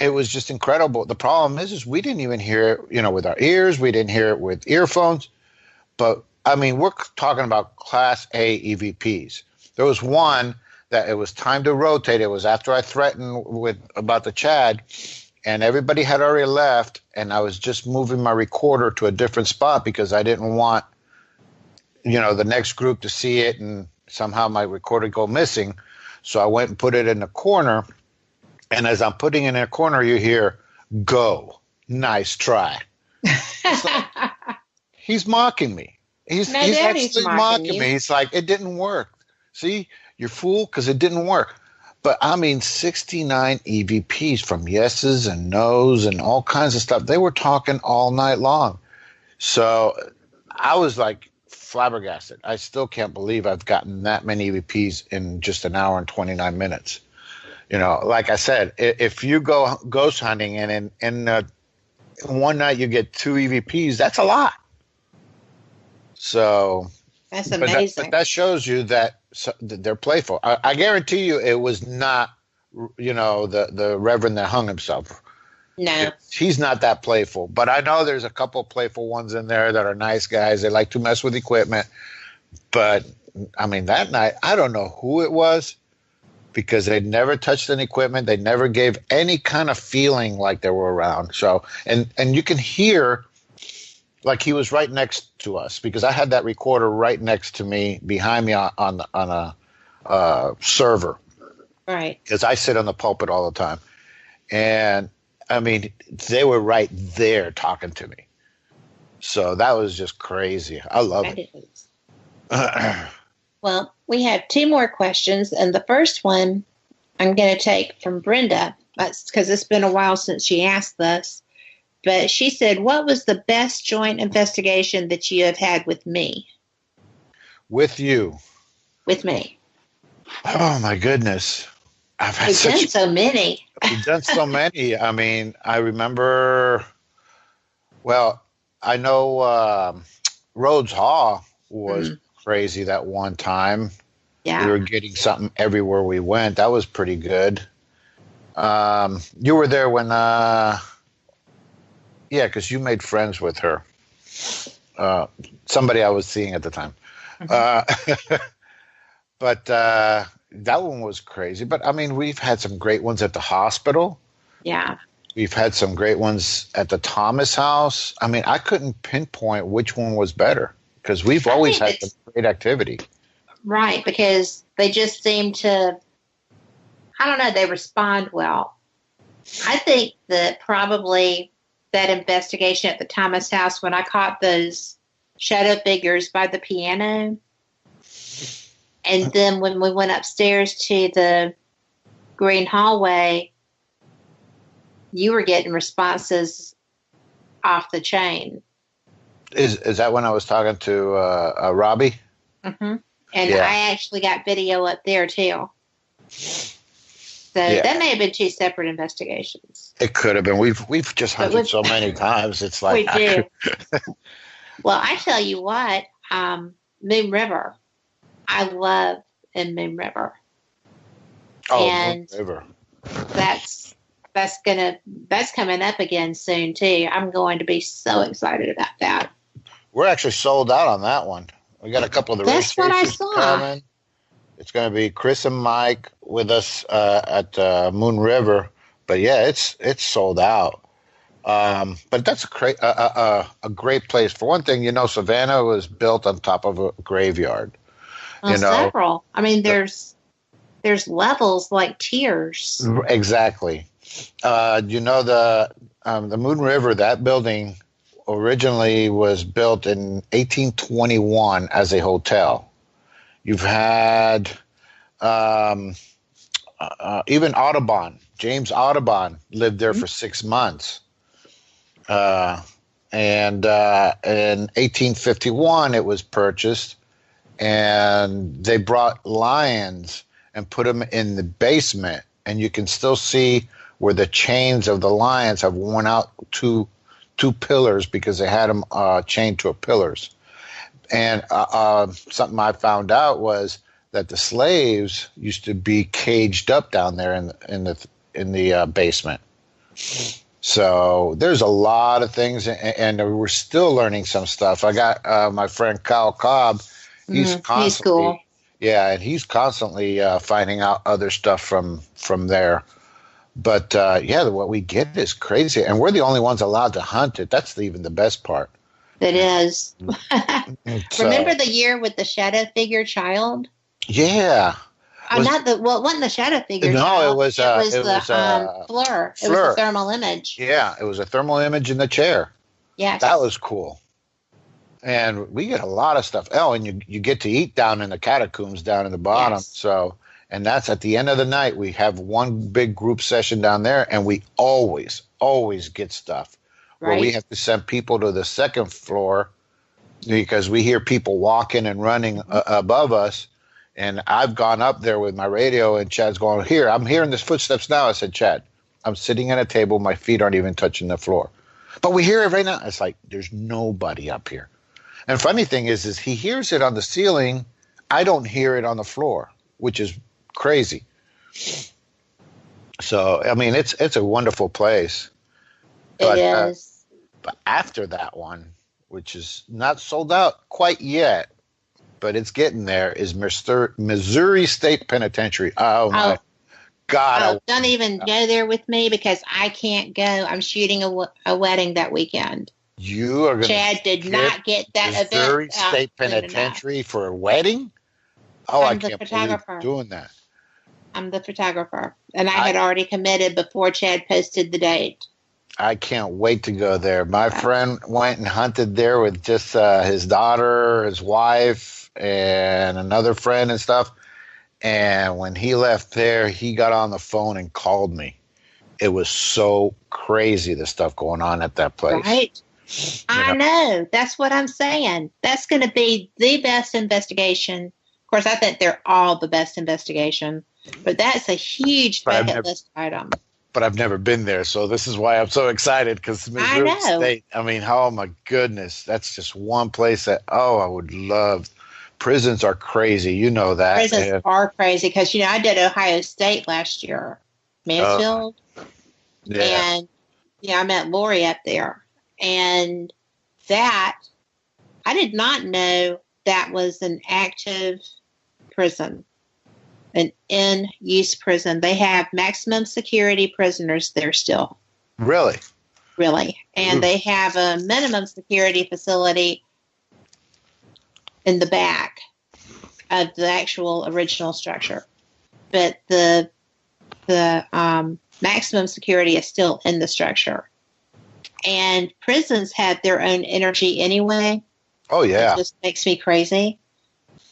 It was just incredible. The problem is we didn't even hear it, with our ears. We didn't hear it with earphones. But I mean, we're talking about Class A EVPs. There was one that it was time to rotate. It was after I threatened about the Chad, and everybody had already left, and I was just moving my recorder to a different spot because I didn't want, the next group to see it and somehow my recorder go missing. So I went and put it in the corner, and as I'm putting it in a corner, you hear, "Go, nice try." He's mocking me. He's actually mocking me. He's like, it didn't work. See, you're fool because it didn't work. But I mean, 69 EVPs from yeses and nos and all kinds of stuff. They were talking all night long. So I was like flabbergasted. I still can't believe I've gotten that many EVPs in just an hour and 29 minutes. Like I said, if you go ghost hunting and in one night you get 2 EVPs, that's a lot. So that's amazing. But that shows you that they're playful. I guarantee you it was not, the reverend that hung himself. No. He's not that playful. But I know there's a couple of playful ones in there that are nice guys. They like to mess with equipment. But, I mean, that night, I don't know who it was because they never touched any equipment. They never gave any kind of feeling like they were around. So, and you can hear like he was right next to us because I had that recorder right next to me, behind me on a server. Right. Because I sit on the pulpit all the time. And, I mean, they were right there talking to me. So that was just crazy. I love it. Well, we have 2 more questions. And the first one I'm going to take from Brenda. That's because it's been a while since she asked this. But she said, what was the best joint investigation that you have had with me? With you? With me. Oh, my goodness. We've done so many. We've done so many. I mean, I remember, I know Rhodes Hall was crazy that one time. Yeah. We were getting something everywhere we went. That was pretty good. You were there when... Yeah, because you made friends with her. Somebody I was seeing at the time. But that one was crazy. But, I mean, we've had some great ones at the hospital. Yeah. We've had some great ones at the Thomas house. I mean, I couldn't pinpoint which one was better because we've always had some great activity. Right, because they just seem to, I don't know, they respond well. I think that probably that investigation at the Thomas house when I caught those shadow figures by the piano. And then when we went upstairs to the green hallway, you were getting responses off the chain. Is that when I was talking to Robbie? Mm-hmm. And I actually got video up there too. So Yeah. that may have been two separate investigations. It could have been. We've just hunted so many times. It's like We did. Well, I tell you what, Moon River. I love in Moon River. Oh, and Moon River. That's coming up again soon too. I'm going to be so excited about that. We're actually sold out on that one. We got a couple of the That's what I race saw. coming. It's going to be Chris and Mike with us at Moon River, but yeah, it's sold out. But that's a great place. For one thing, Savannah was built on top of a graveyard. Well, several. I mean, there's levels like tiers. Exactly. The Moon River, that building originally was built in 1821 as a hotel. You've had even Audubon, James Audubon lived there for 6 months. And in 1851, it was purchased, and they brought lions and put them in the basement, and you can still see where the chains of the lions have worn out two pillars because they had them chained to pillars. And something I found out was that the slaves used to be caged up down there in the basement. So there's a lot of things, and we're still learning some stuff. I got my friend Kyle Cobb. He's cool. Yeah, and he's constantly finding out other stuff from there. But what we get is crazy, and we're the only ones allowed to hunt it. That's even the best part. It is. Remember the year with the shadow figure child? Yeah. It wasn't the shadow figure. No, child. It was the Fleur. It was a thermal image. Yeah, it was a thermal image in the chair. Yes. That was cool. And we get a lot of stuff. Oh, and you get to eat down in the catacombs down in the bottom. Yes. So, and that's at the end of the night. We have one big group session down there, and we always get stuff. Right. Where we have to send people to the second floor because we hear people walking and running above us. And I've gone up there with my radio, and Chad's going, here, I'm hearing the footsteps now. I said, Chad, I'm sitting at a table. My feet aren't even touching the floor. But we hear it right now. It's like, there's nobody up here. And funny thing is he hears it on the ceiling. I don't hear it on the floor, which is crazy. So, I mean, it's a wonderful place. It is. But after that one, which is not sold out quite yet, but it's getting there, is Missouri State Penitentiary. Oh, my God. Oh, don't even go there with me because I can't go. I'm shooting a wedding that weekend. You are going Chad did not get that Missouri event State Penitentiary for a wedding? Oh, I can't believe you're doing that. I'm the photographer, and I had already committed before Chad posted the date. I can't wait to go there. My friend went and hunted there with just his daughter, his wife, and another friend and stuff. And when he left there, he got on the phone and called me. It was so crazy, the stuff going on at that place. Right? I know. That's what I'm saying. That's going to be the best investigation. Of course, I think they're all the best investigation. But that's a huge bucket list item. But I've never been there, so this is why I'm so excited, because Missouri State, I mean, oh my goodness, that's just one place that, I would love. Prisons are crazy, you know that. Prisons are crazy, because, I did Ohio State last year, Mansfield, and, I met Lori up there, and that, I did not know that was an active prison. An in-use prison. They have maximum security prisoners there still. Really? Really. And they have a minimum security facility in the back of the actual original structure. But the maximum security is still in the structure. And prisons have their own energy anyway. Oh, yeah. It just makes me crazy.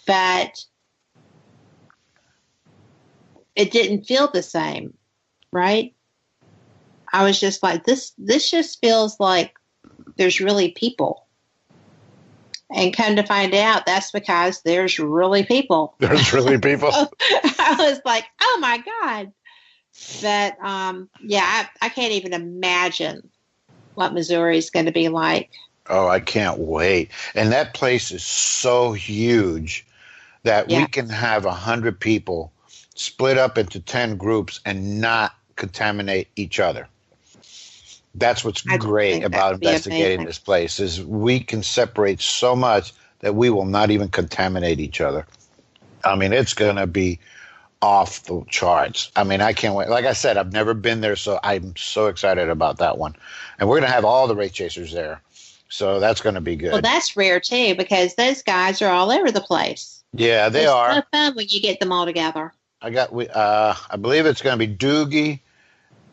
But it didn't feel the same, right? I was just like, this just feels like there's really people. And come to find out, that's because there's really people. There's really people. I was like, oh my God. But yeah, I can't even imagine what Missouri is going to be like. Oh, I can't wait. And that place is so huge that we can have 100 people split up into 10 groups and not contaminate each other. That's what's great about investigating this place, is we can separate so much that we will not even contaminate each other. I mean, it's going to be off the charts. I mean, I can't wait. Like I said, I've never been there, so I'm so excited about that one. And we're going to have all the race chasers there. So that's going to be good. Well, that's rare, too, because those guys are all over the place. Yeah, they are. It's so fun when you get them all together. I believe it's going to be Doogie,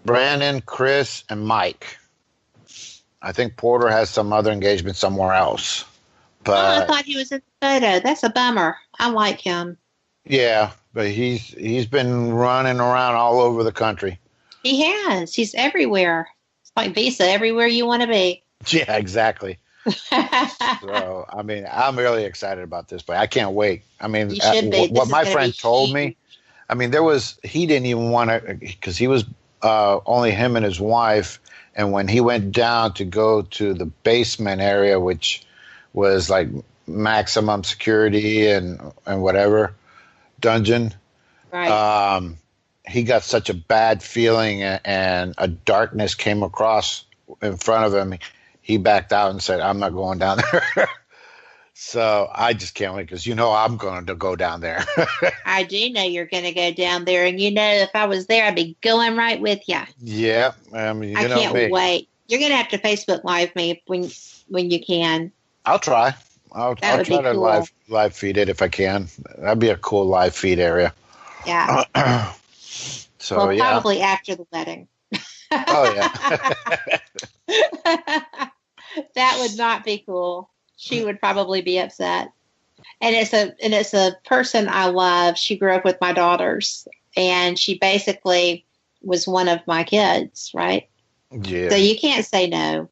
Brandon, Chris, and Mike. I think Porter has some other engagement somewhere else. But I thought he was in the photo. That's a bummer. I like him. Yeah, but he's been running around all over the country. He has. He's everywhere. It's like Visa, everywhere you want to be. Yeah, exactly. So, I mean, I'm really excited about this, but I can't wait. I mean, what my friend told me, I mean, he didn't even want to, because he was only him and his wife. And when he went down to go to the basement area, which was like maximum security and whatever dungeon, right. He got such a bad feeling, and a darkness came across in front of him. He backed out and said, I'm not going down there. So I just can't wait, because I'm going to go down there. I do know you're going to go down there. And if I was there, I'd be going right with you. Yeah. I mean, I can't wait. You're going to have to Facebook Live me when you can. I'll try. I'll try to cool. live feed it if I can. That'd be a cool live feed area. Yeah. So, well, probably after the wedding. Oh, yeah. That would not be cool. She would probably be upset. And it's a person I love. She grew up with my daughters, and she basically was one of my kids, right? Yeah. So you can't say no.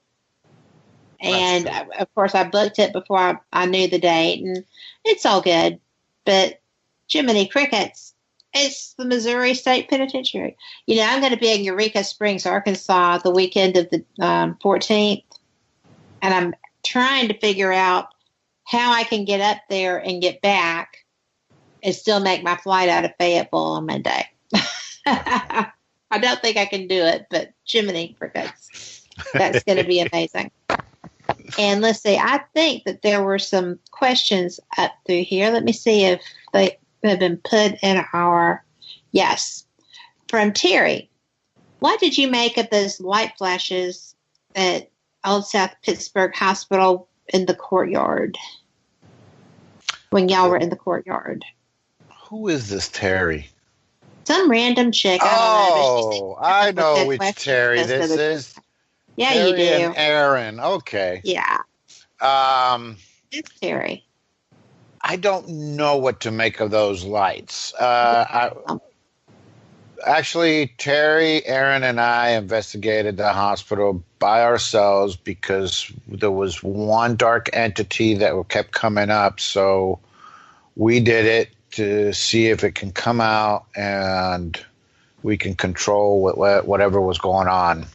And of course, I booked it before I knew the date, and it's all good. But Jiminy Crickets, it's the Missouri State Penitentiary. I'm going to be in Eureka Springs, Arkansas, the weekend of the 14th, and I'm trying to figure out how I can get up there and get back and still make my flight out of Fayetteville on Monday. I don't think I can do it, but Jiminy Crickets, that's going to be amazing. And let's see, I think that there were some questions up through here. Let me see if they have been put in yes. From Terry, what did you make of those light flashes at Old South Pittsburgh Hospital in the courtyard? When y'all were in the courtyard. Who is this Terry? Some random chick. I know which Terry this is. Yeah, Terry you do. And Aaron. Okay. Yeah. It's Terry. I don't know what to make of those lights. Actually, Terry, Aaron, and I investigated the hospital by ourselves because there was one dark entity that kept coming up. So we did it to see if it can come out and we can control whatever was going on.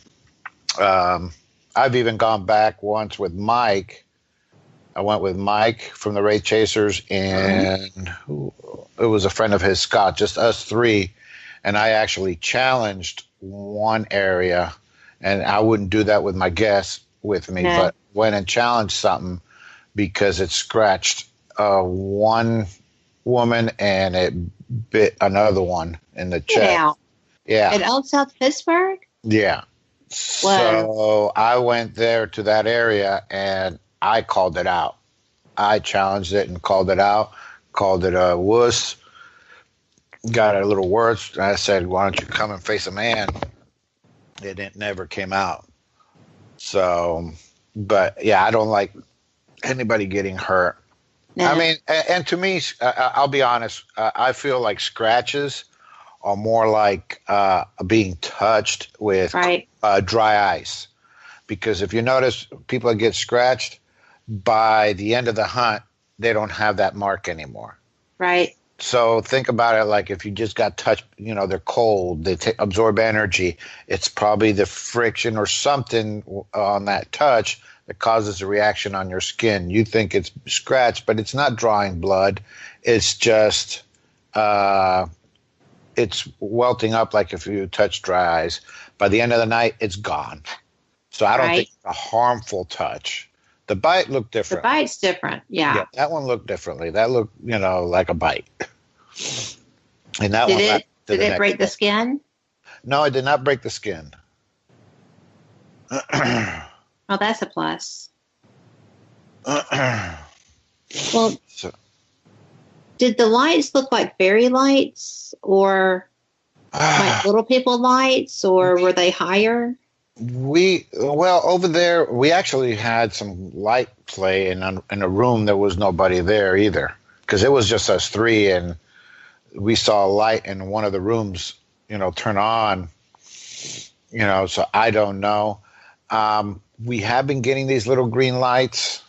I've even gone back once with Mike. I went with Mike from the Wraith Chasers, and it was a friend of his, Scott, just us three. And I actually challenged one area, and I wouldn't do that with my guests with me, but went and challenged something because it scratched one woman and it bit another one in the chest. Yeah. In Old South Pittsburgh? Yeah. So I went there to that area and I called it out. I challenged it and called it out, called it a wuss, got a little worse. I said, why don't you come and face a man? It never came out. So, but yeah, I don't like anybody getting hurt. No. I mean, and to me, I'll be honest, I feel like scratches are more like being touched with dry ice. Because if you notice, people that get scratched, by the end of the hunt, they don't have that mark anymore. Right. So think about it like if you just got touched, they're cold, they absorb energy. It's probably the friction or something on that touch that causes a reaction on your skin. You think it's scratch, but it's not drawing blood. It's just, it's welting up like if you touch dry ice. By the end of the night, it's gone. So I don't think it's a harmful touch. The bite looked different. The bite's different, yeah. That one looked differently. That looked, like a bite. And that did it break the skin? No, it did not break the skin. Oh, that's a plus. Well, did the lights look like fairy lights or like little people lights, or were they higher? Over there, we actually had some light play in a room there was nobody there either, because it was just us three, and we saw a light in one of the rooms, turn on, so I don't know. We have been getting these little green lights.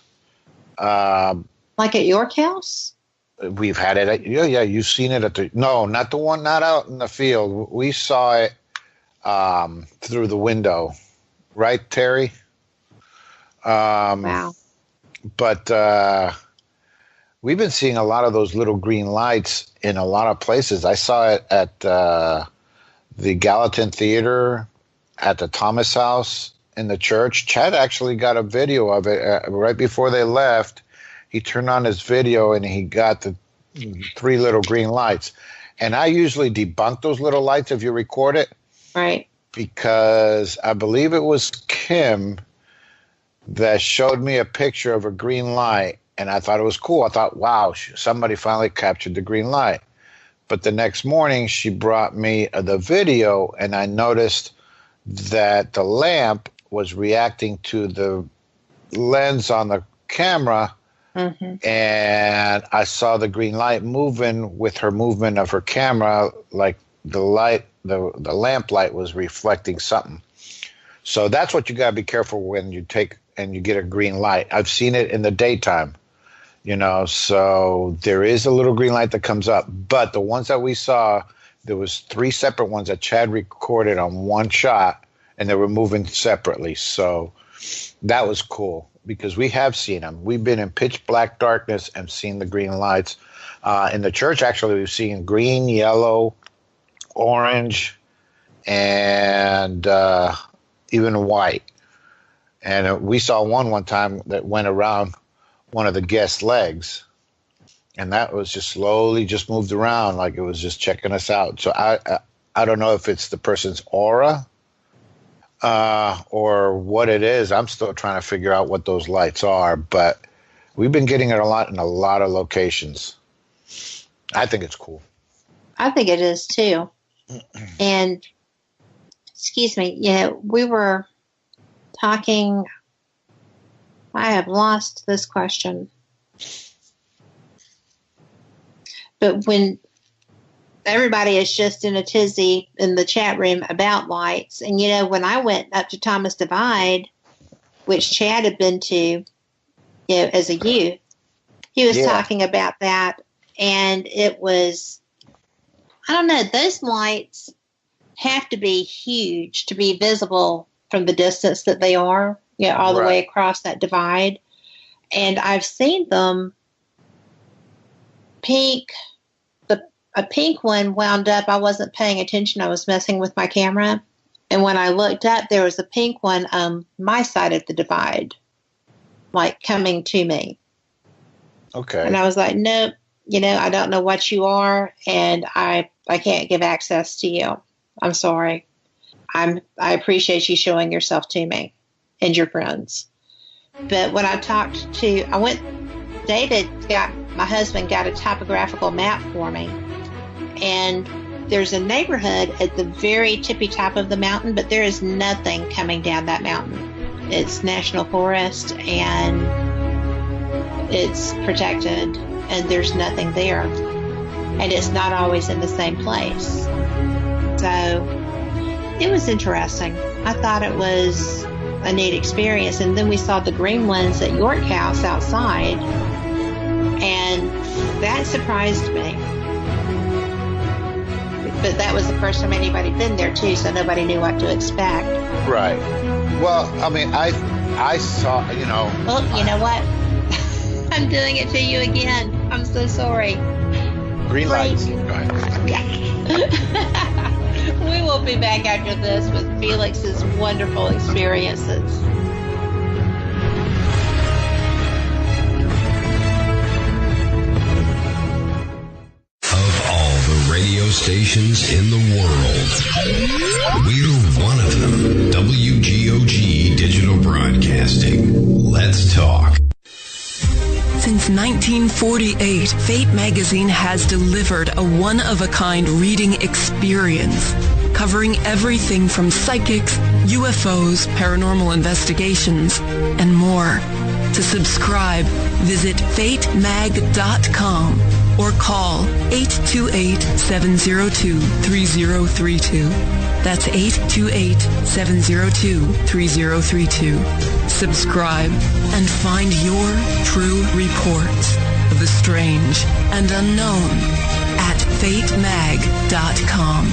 Like at York House? We've had it at, you've seen it no, not the one, not out in the field. We saw it through the window, right, Terry? Wow. But we've been seeing a lot of those little green lights in a lot of places. I saw it at the Gallatin Theater, at the Thomas House, in the church. Chad actually got a video of it right before they left. He turned on his video and he got the 3 little green lights. And I usually debunk those little lights if you record it. Right. Because I believe it was Kim that showed me a picture of a green light, and I thought it was cool. I thought, wow, somebody finally captured the green light. But the next morning, she brought me the video, and I noticed that the lamp was reacting to the lens on the camera, and I saw the green light moving with her movement of her camera, like the light, the lamp light was reflecting something. So that's what you got to be careful when you take and you get a green light. I've seen it in the daytime, so there is a little green light that comes up. But the ones that we saw, there was 3 separate ones that Chad recorded on one shot, and they were moving separately. So that was cool because we have seen them. We've been in pitch black darkness and seen the green lights. In the church, actually, we've seen green, yellow, orange, and even white. And we saw one time that went around one of the guest legs, and that was just slowly just moved around like it was just checking us out. So I don't know if it's the person's aura or what it is. I'm still trying to figure out what those lights are, but we've been getting it a lot in a lot of locations. I think it's cool. I think it is too. And excuse me, we were talking. I have lost this question. But when everybody is just in a tizzy in the chat room about lights, and when I went up to Thomas Divide, which Chad had been to, as a youth, he was talking about that, and it was, I don't know, those lights have to be huge to be visible from the distance that they are, all the way across that divide. And I've seen them pink. A pink one wound up. I wasn't paying attention. I was messing with my camera. And when I looked up, there was a pink one on my side of the divide, like coming to me. Okay. And I was like, nope, I don't know what you are, and I can't give access to you. I'm sorry. I appreciate you showing yourself to me and your friends. But when I talked to, my husband got a topographical map for me. And there's a neighborhood at the very tippy top of the mountain, but there is nothing coming down that mountain. It's national forest and it's protected, and there's nothing there. And it's not always in the same place. So it was interesting. I thought it was a neat experience. And then we saw the green ones at York House outside, and that surprised me. but that was the first time anybody'd been there too, so nobody knew what to expect. Right. Well, I mean, I saw, you know. Well, you know what? I'm doing it to you again. I'm so sorry. Green lights. Go ahead. Yeah. We will be back after this with Felix's wonderful experiences. Of all the radio stations in the world, we're one of them. WGOG Digital Broadcasting. Let's talk. Since 1948, Fate magazine has delivered a one-of-a-kind reading experience, covering everything from psychics, UFOs, paranormal investigations, and more. To subscribe, visit fatemag.com or call 828-702-3032. That's 828-702-3032. Subscribe and find your true reports of the strange and unknown at fatemag.com.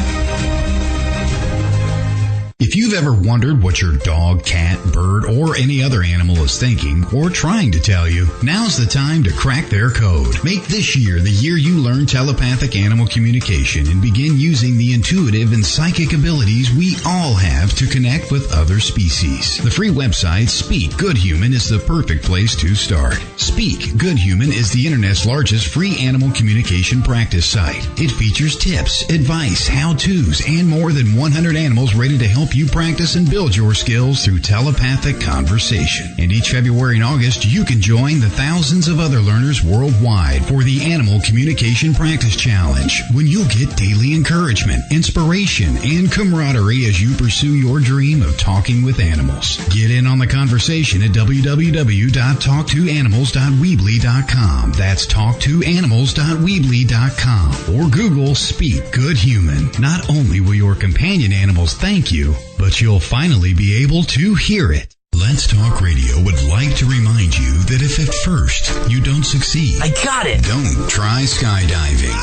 If you've ever wondered what your dog, cat, bird, or any other animal is thinking or trying to tell you, now's the time to crack their code. Make this year the year you learn telepathic animal communication and begin using the intuitive and psychic abilities we all have to connect with other species. The free website Speak Good Human is the perfect place to start. Speak Good Human is the internet's largest free animal communication practice site. It features tips, advice, how-tos, and more than 100 animals ready to help you practice and build your skills through telepathic conversation. And each February and August, you can join the thousands of other learners worldwide for the Animal Communication Practice Challenge, when you'll get daily encouragement, inspiration, and camaraderie as you pursue your dream of talking with animals. Get in on the conversation at www.talktoanimals.weebly.com. That's talktoanimals.weebly.com. Or Google Speak Good Human. Not only will your companion animals thank you, but you'll finally be able to hear it. Let's Talk Radio would like to remind you that if at first you don't succeed, I got it. Don't try skydiving.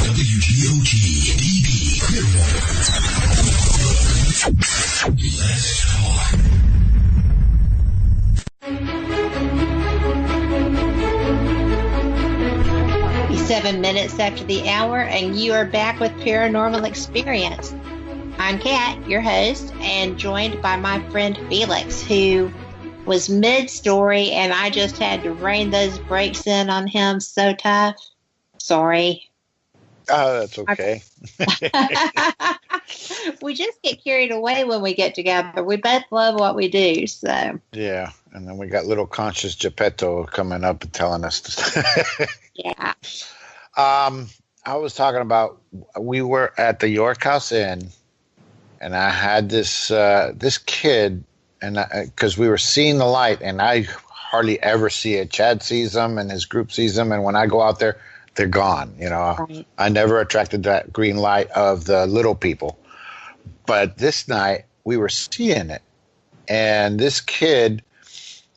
WGOG DB Clearwater. Let's talk. 7 minutes after the hour, and you are back with Paranormal Experience. I'm Kat, your host, and joined by my friend Felix, who was mid-story, and I just had to rein those brakes in on him so tough. Sorry. Oh, that's okay. We just get carried away when we get together. We both love what we do, so. Yeah, and then we got little conscious Geppetto coming up and telling us to Yeah. I was talking about, we were at the York House Inn, and I had this kid, and because we were seeing the light, and I hardly ever see it. Chad sees them, and his group sees them, and when I go out there, they're gone. You know, right. I never attracted that green light of the little people, but this night we were seeing it, and this kid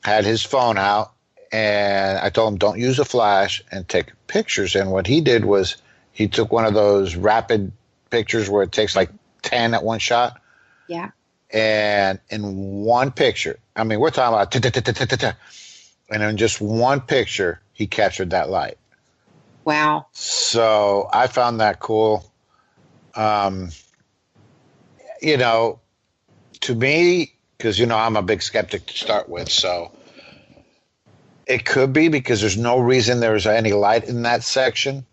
had his phone out. And I told him, don't use a flash and take pictures. And what he did was he took one of those rapid pictures where it takes like 10 at one shot. Yeah. And in one picture, I mean, we're talking about and in just one picture, he captured that light. Wow. So I found that cool. You know, to me, because, you know, I'm a big skeptic to start with, so it could be because there's no reason there's any light in that section.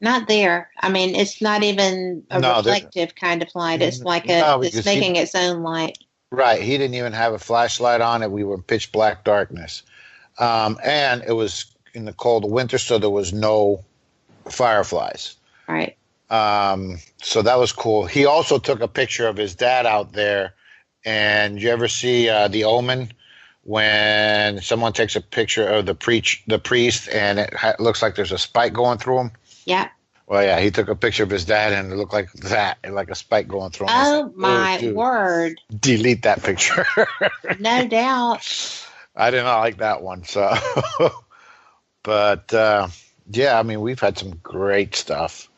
Not there. I mean, it's not even a reflective kind of light. It's like it's making its own light. Right. He didn't even have a flashlight on it. We were in pitch black darkness. And it was in the cold winter, so there was no fireflies. Right. So that was cool. He also took a picture of his dad out there. And you ever see The Omen? When someone takes a picture of the priest and it looks like there's a spike going through him. Yeah. Well, yeah, he took a picture of his dad and it looked like that, like a spike going through him. Oh, my word. Delete that picture. No doubt. I did not like that one. So, but Yeah, I mean, we've had some great stuff.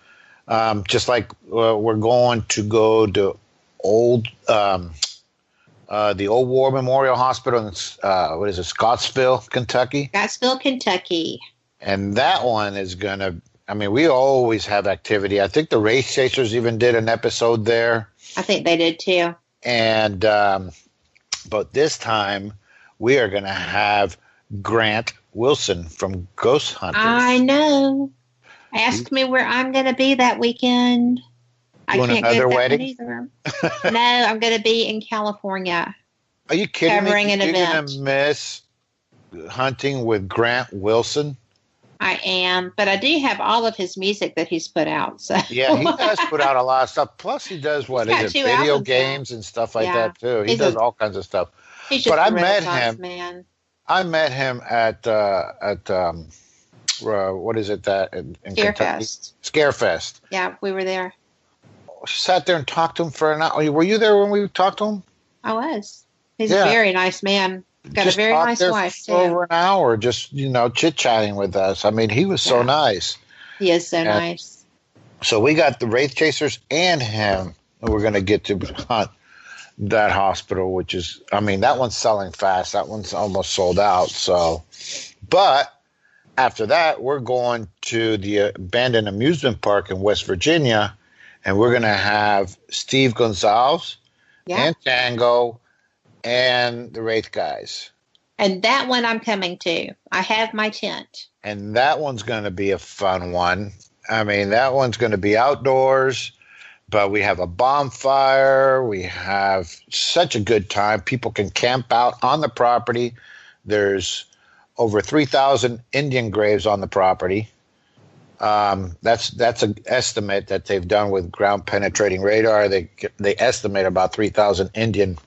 Just like we're going to go to the Old War Memorial Hospital in Scottsville, Kentucky. Scottsville, Kentucky. And that one is going to, I mean, we always have activity. I think the Race Chasers even did an episode there. I think they did too. And, but this time we are going to have Grant Wilson from Ghost Hunters. I know. Ask me where I'm going to be that weekend. I can't go to that wedding either. No, I'm going to be in California. Are you kidding me? Covering an event. You're going to miss hunting with Grant Wilson? I am, but I do have all of his music that he's put out. So yeah, he does put out a lot of stuff. Plus, he does video games and stuff like that too. He does all kinds of stuff. He's just I met him. Man. I met him at what is it that in Scarefest? Scarefest. Yeah, we were there. Sat there and talked to him for an hour. Were you there when we talked to him? I was. He's a very nice man. Got a very nice wife too. Over an hour, just chit chatting with us. I mean, he was so nice. He is so nice. So we got the Wraith Chasers and him, and we're going to get to hunt that hospital, which is, I mean, that one's selling fast. That one's almost sold out. So, but after that, we're going to the abandoned amusement park in West Virginia, and we're going to have Steve Gonzalez and Tango and the Wraith guys. And that one I'm coming to. I have my tent. And that one's going to be a fun one. I mean, that one's going to be outdoors, but we have a bonfire. We have such a good time. People can camp out on the property. There's over 3,000 Indian graves on the property. That's an estimate that they've done with ground penetrating radar. They estimate about 3,000 Indian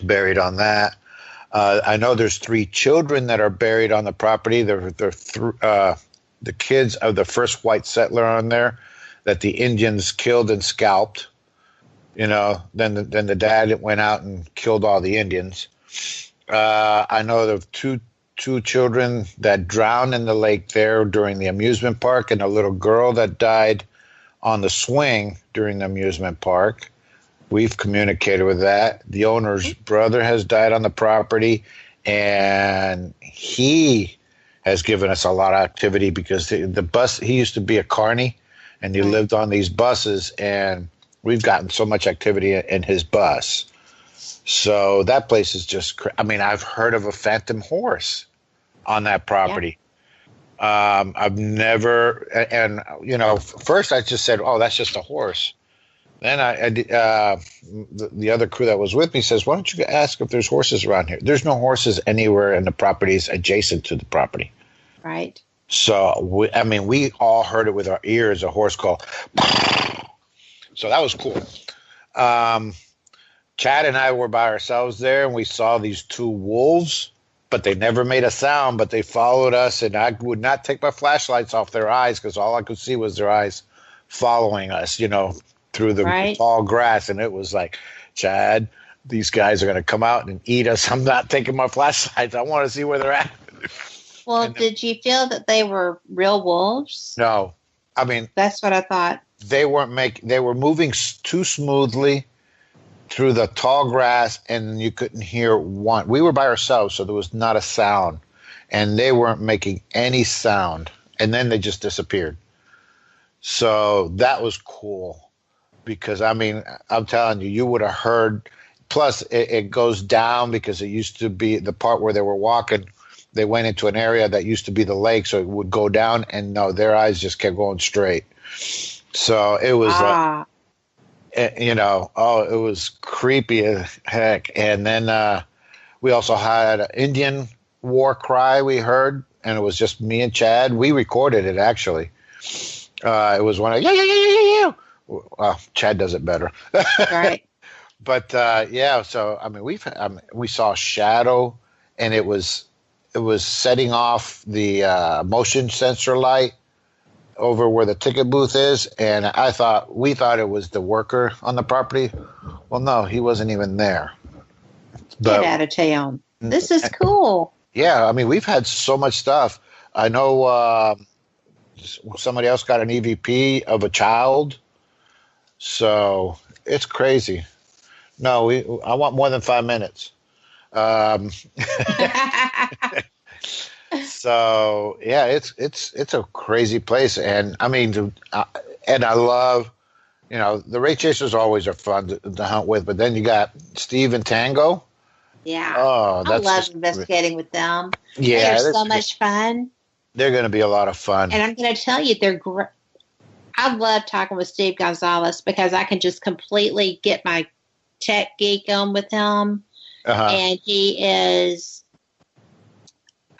buried on that. I know there's 3 children that are buried on the property. They're the kids of the first white settler on there that the Indians killed and scalped. Then the dad went out and killed all the Indians. I know of two children that drowned in the lake there during the amusement park, and a little girl that died on the swing during the amusement park. We've communicated with that. The owner's brother has died on the property, and he has given us a lot of activity because the bus, he used to be a carny, and he lived on these buses, and we've gotten so much activity in his bus. So that place is just, I mean, I've heard of a phantom horse on that property. Yeah. I've never, and first I just said, oh, that's just a horse. Then the other crew that was with me says, why don't you ask if there's horses around here? There's no horses anywhere in the properties adjacent to the property. Right. So, we all heard it with our ears, a horse call. So that was cool. Chad and I were by ourselves there, and we saw these 2 wolves, but they never made a sound, but they followed us, and I would not take my flashlights off their eyes because all I could see was their eyes following us, through the tall grass. And it was like, Chad, these guys are going to come out and eat us. I'm not taking my flashlights. I want to see where they're at. Well, did you feel that they were real wolves? No. I mean, that's what I thought. They were moving too smoothly through the tall grass, and you couldn't hear one. We were by ourselves, so there was not a sound, and they weren't making any sound, and then they just disappeared. So that was cool because, I'm telling you, you would have heard. Plus, it goes down because it used to be the part where they were walking. They went into an area that used to be the lake, so it would go down, and no, their eyes just kept going straight. So it was it was creepy as heck. And then we also had an Indian war cry we heard, and it was just me and Chad. We recorded it, actually. It was one of, yeah. Well, Chad does it better. Right. But, so, we saw a shadow, and it was setting off the motion sensor light over where the ticket booth is, and we thought it was the worker on the property. Well, no, he wasn't even there. Get out of town. This is cool. Yeah, we've had so much stuff. I know Somebody else got an EVP of a child. So it's crazy. No, I want more than 5 minutes. So yeah, it's a crazy place, and I mean, and I love, the Ray Chasers always are fun to hunt with, but then you got Steve and Tango. Yeah. Oh, I love investigating with them. Yeah, they're so much fun. They're going to be a lot of fun. And I'm going to tell you, they're great. I love talking with Steve Gonzalez because I can just completely get my tech geek on with him. And he is,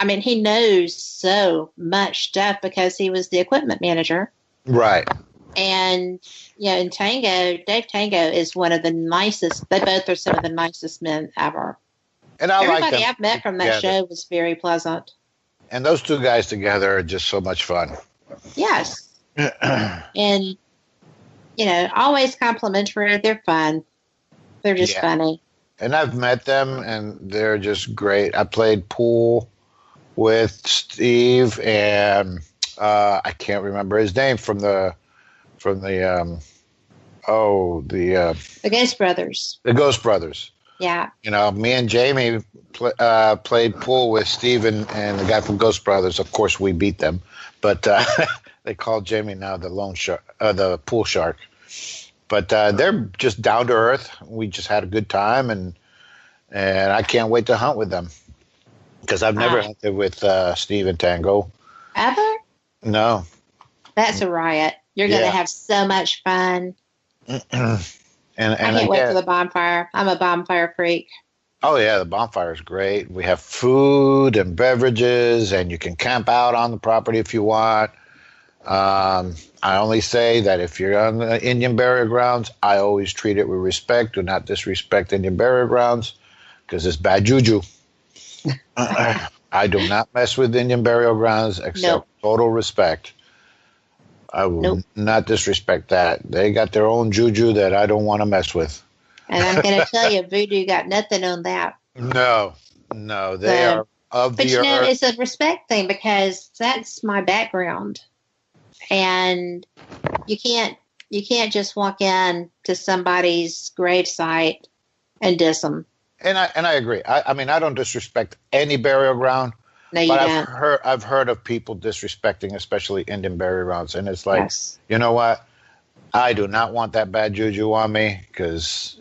he knows so much stuff because he was the equipment manager. Right. And, and Dave Tango is one of the nicest, they both are some of the nicest men ever. And everybody I've met from that show was very pleasant. And those two guys together are just so much fun. Yes. And, always complimentary. They're fun. They're just funny. And I've met them, and they're just great. I played pool with Steve, and I can't remember his name from the Ghost Brothers. The Ghost Brothers. Yeah. Me and Jamie played pool with Steve and the guy from Ghost Brothers. Of course, we beat them, but they call Jamie now the loan shark, the pool shark. But they're just down to earth. We just had a good time, and I can't wait to hunt with them because I've never hunted with Steve and Tango. Ever? No. That's a riot. You're going to have so much fun. And I can't wait for the bonfire. I'm a bonfire freak. Oh, yeah, the bonfire is great. We have food and beverages, and you can camp out on the property if you want. I only say that if you're on the Indian burial grounds, I always treat it with respect. Do not disrespect Indian burial grounds because it's bad juju. I do not mess with Indian burial grounds except total respect. I will not disrespect that. They got their own juju that I don't want to mess with. And I'm going to tell you, voodoo got nothing on that. No, they are of the earth. But it's a respect thing because that's my background. And you can't just walk in to somebody's gravesite and diss them. And I agree. I mean, I don't disrespect any burial ground. No, you don't. I've heard of people disrespecting, especially Indian burial grounds, and it's like, you know what? I do not want that bad juju on me because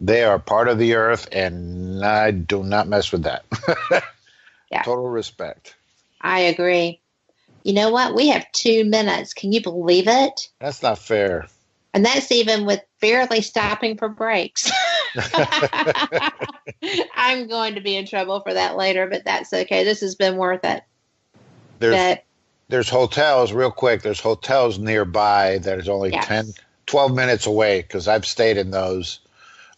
they are part of the earth, and I do not mess with that. Yeah. Total respect. I agree. You know what? We have 2 minutes. Can you believe it? That's not fair. And that's even with barely stopping for breaks. I'm going to be in trouble for that later, but that's okay. This has been worth it. There's hotels, real quick, there's hotels nearby that is only 12 minutes away because I've stayed in those.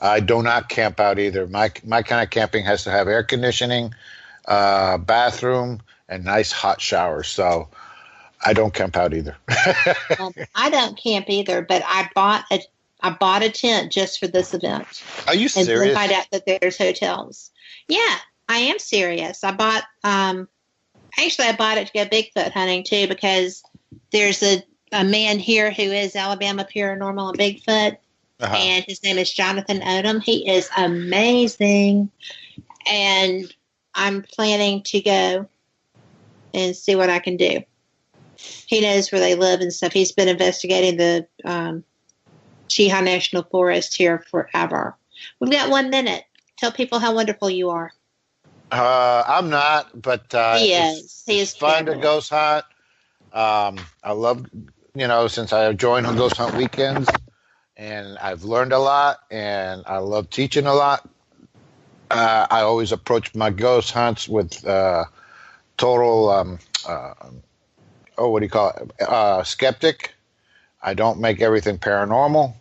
I do not camp out either. My kind of camping has to have air conditioning, bathroom, and nice hot showers. So I don't camp out either. I don't camp either, but I bought a tent just for this event. Are you serious? And find out that there's hotels. Yeah, I am serious. I bought I bought it to go Bigfoot hunting too because there's a man here who is Alabama Paranormal and Bigfoot, and his name is Jonathan Odom. He is amazing, and I'm planning to go and see what I can do. He knows where they live and stuff. He's been investigating the Cheeha National Forest here forever. We've got 1 minute. Tell people how wonderful you are. I'm not, but he is. He is fun to ghost hunt. I love, since I joined on Ghost Hunt Weekends, and I've learned a lot, and I love teaching a lot. I always approach my ghost hunts with total, what do you call it? Skeptic. I don't make everything paranormal.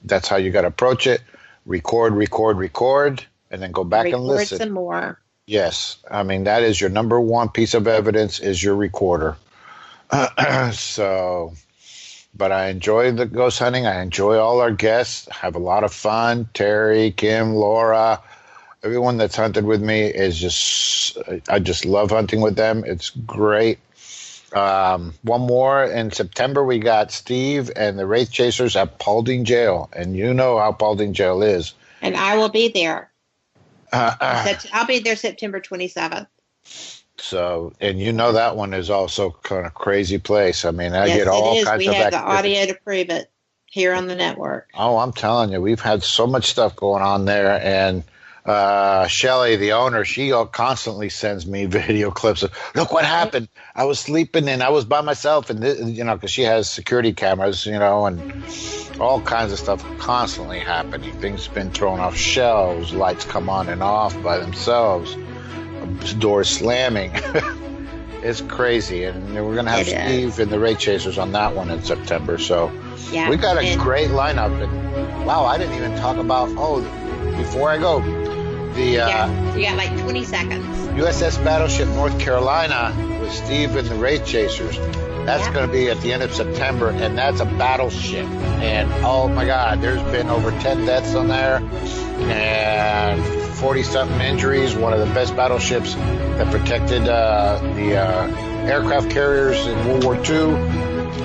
That's how you got to approach it. Record, and then go back and listen. Some more. Yes. I mean, that is your number one piece of evidence is your recorder. But I enjoy the ghost hunting. I enjoy all our guests. Have a lot of fun. Terry, Kim, Laura, everyone that's hunted with me is I just love hunting with them. It's great. One more in September, we got Steve and the Wraith Chasers at Paulding Jail, and you know how Paulding Jail is. And I will be there. I'll be there September 27th. So, and you know that one is also kind of crazy place. I mean, I get all kinds of activity. We have the audio to prove it here on the network. Oh, I'm telling you, we've had so much stuff going on there, and Shelly, the owner, she constantly sends me video clips of, look what happened. I was sleeping and I was by myself, and because she has security cameras, and all kinds of stuff constantly happening. Things been thrown off shelves, lights come on and off by themselves, doors slamming. It's crazy, and we're gonna have Steve and the Wraith Chasers on that one in September. So we got a great lineup, and wow, I didn't even talk about. Before I go. You got like 20 seconds. USS Battleship North Carolina with Steve and the Wraith Chasers. That's going to be at the end of September, and that's a battleship. And oh my God, there's been over 10 deaths on there and 40-something injuries. One of the best battleships that protected the aircraft carriers in World War II.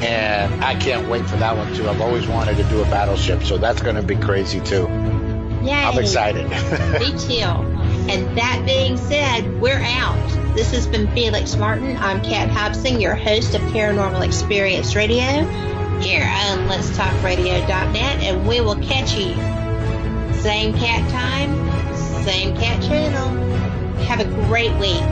And I can't wait for that one too. I've always wanted to do a battleship, so that's going to be crazy too. Yay. I'm excited. Me too. And that being said, we're out. This has been Felix Martin. I'm Kat Hobson, your host of Paranormal Experience Radio, here on letstalkradio.net, and we will catch you same cat time, same cat channel. Have a great week.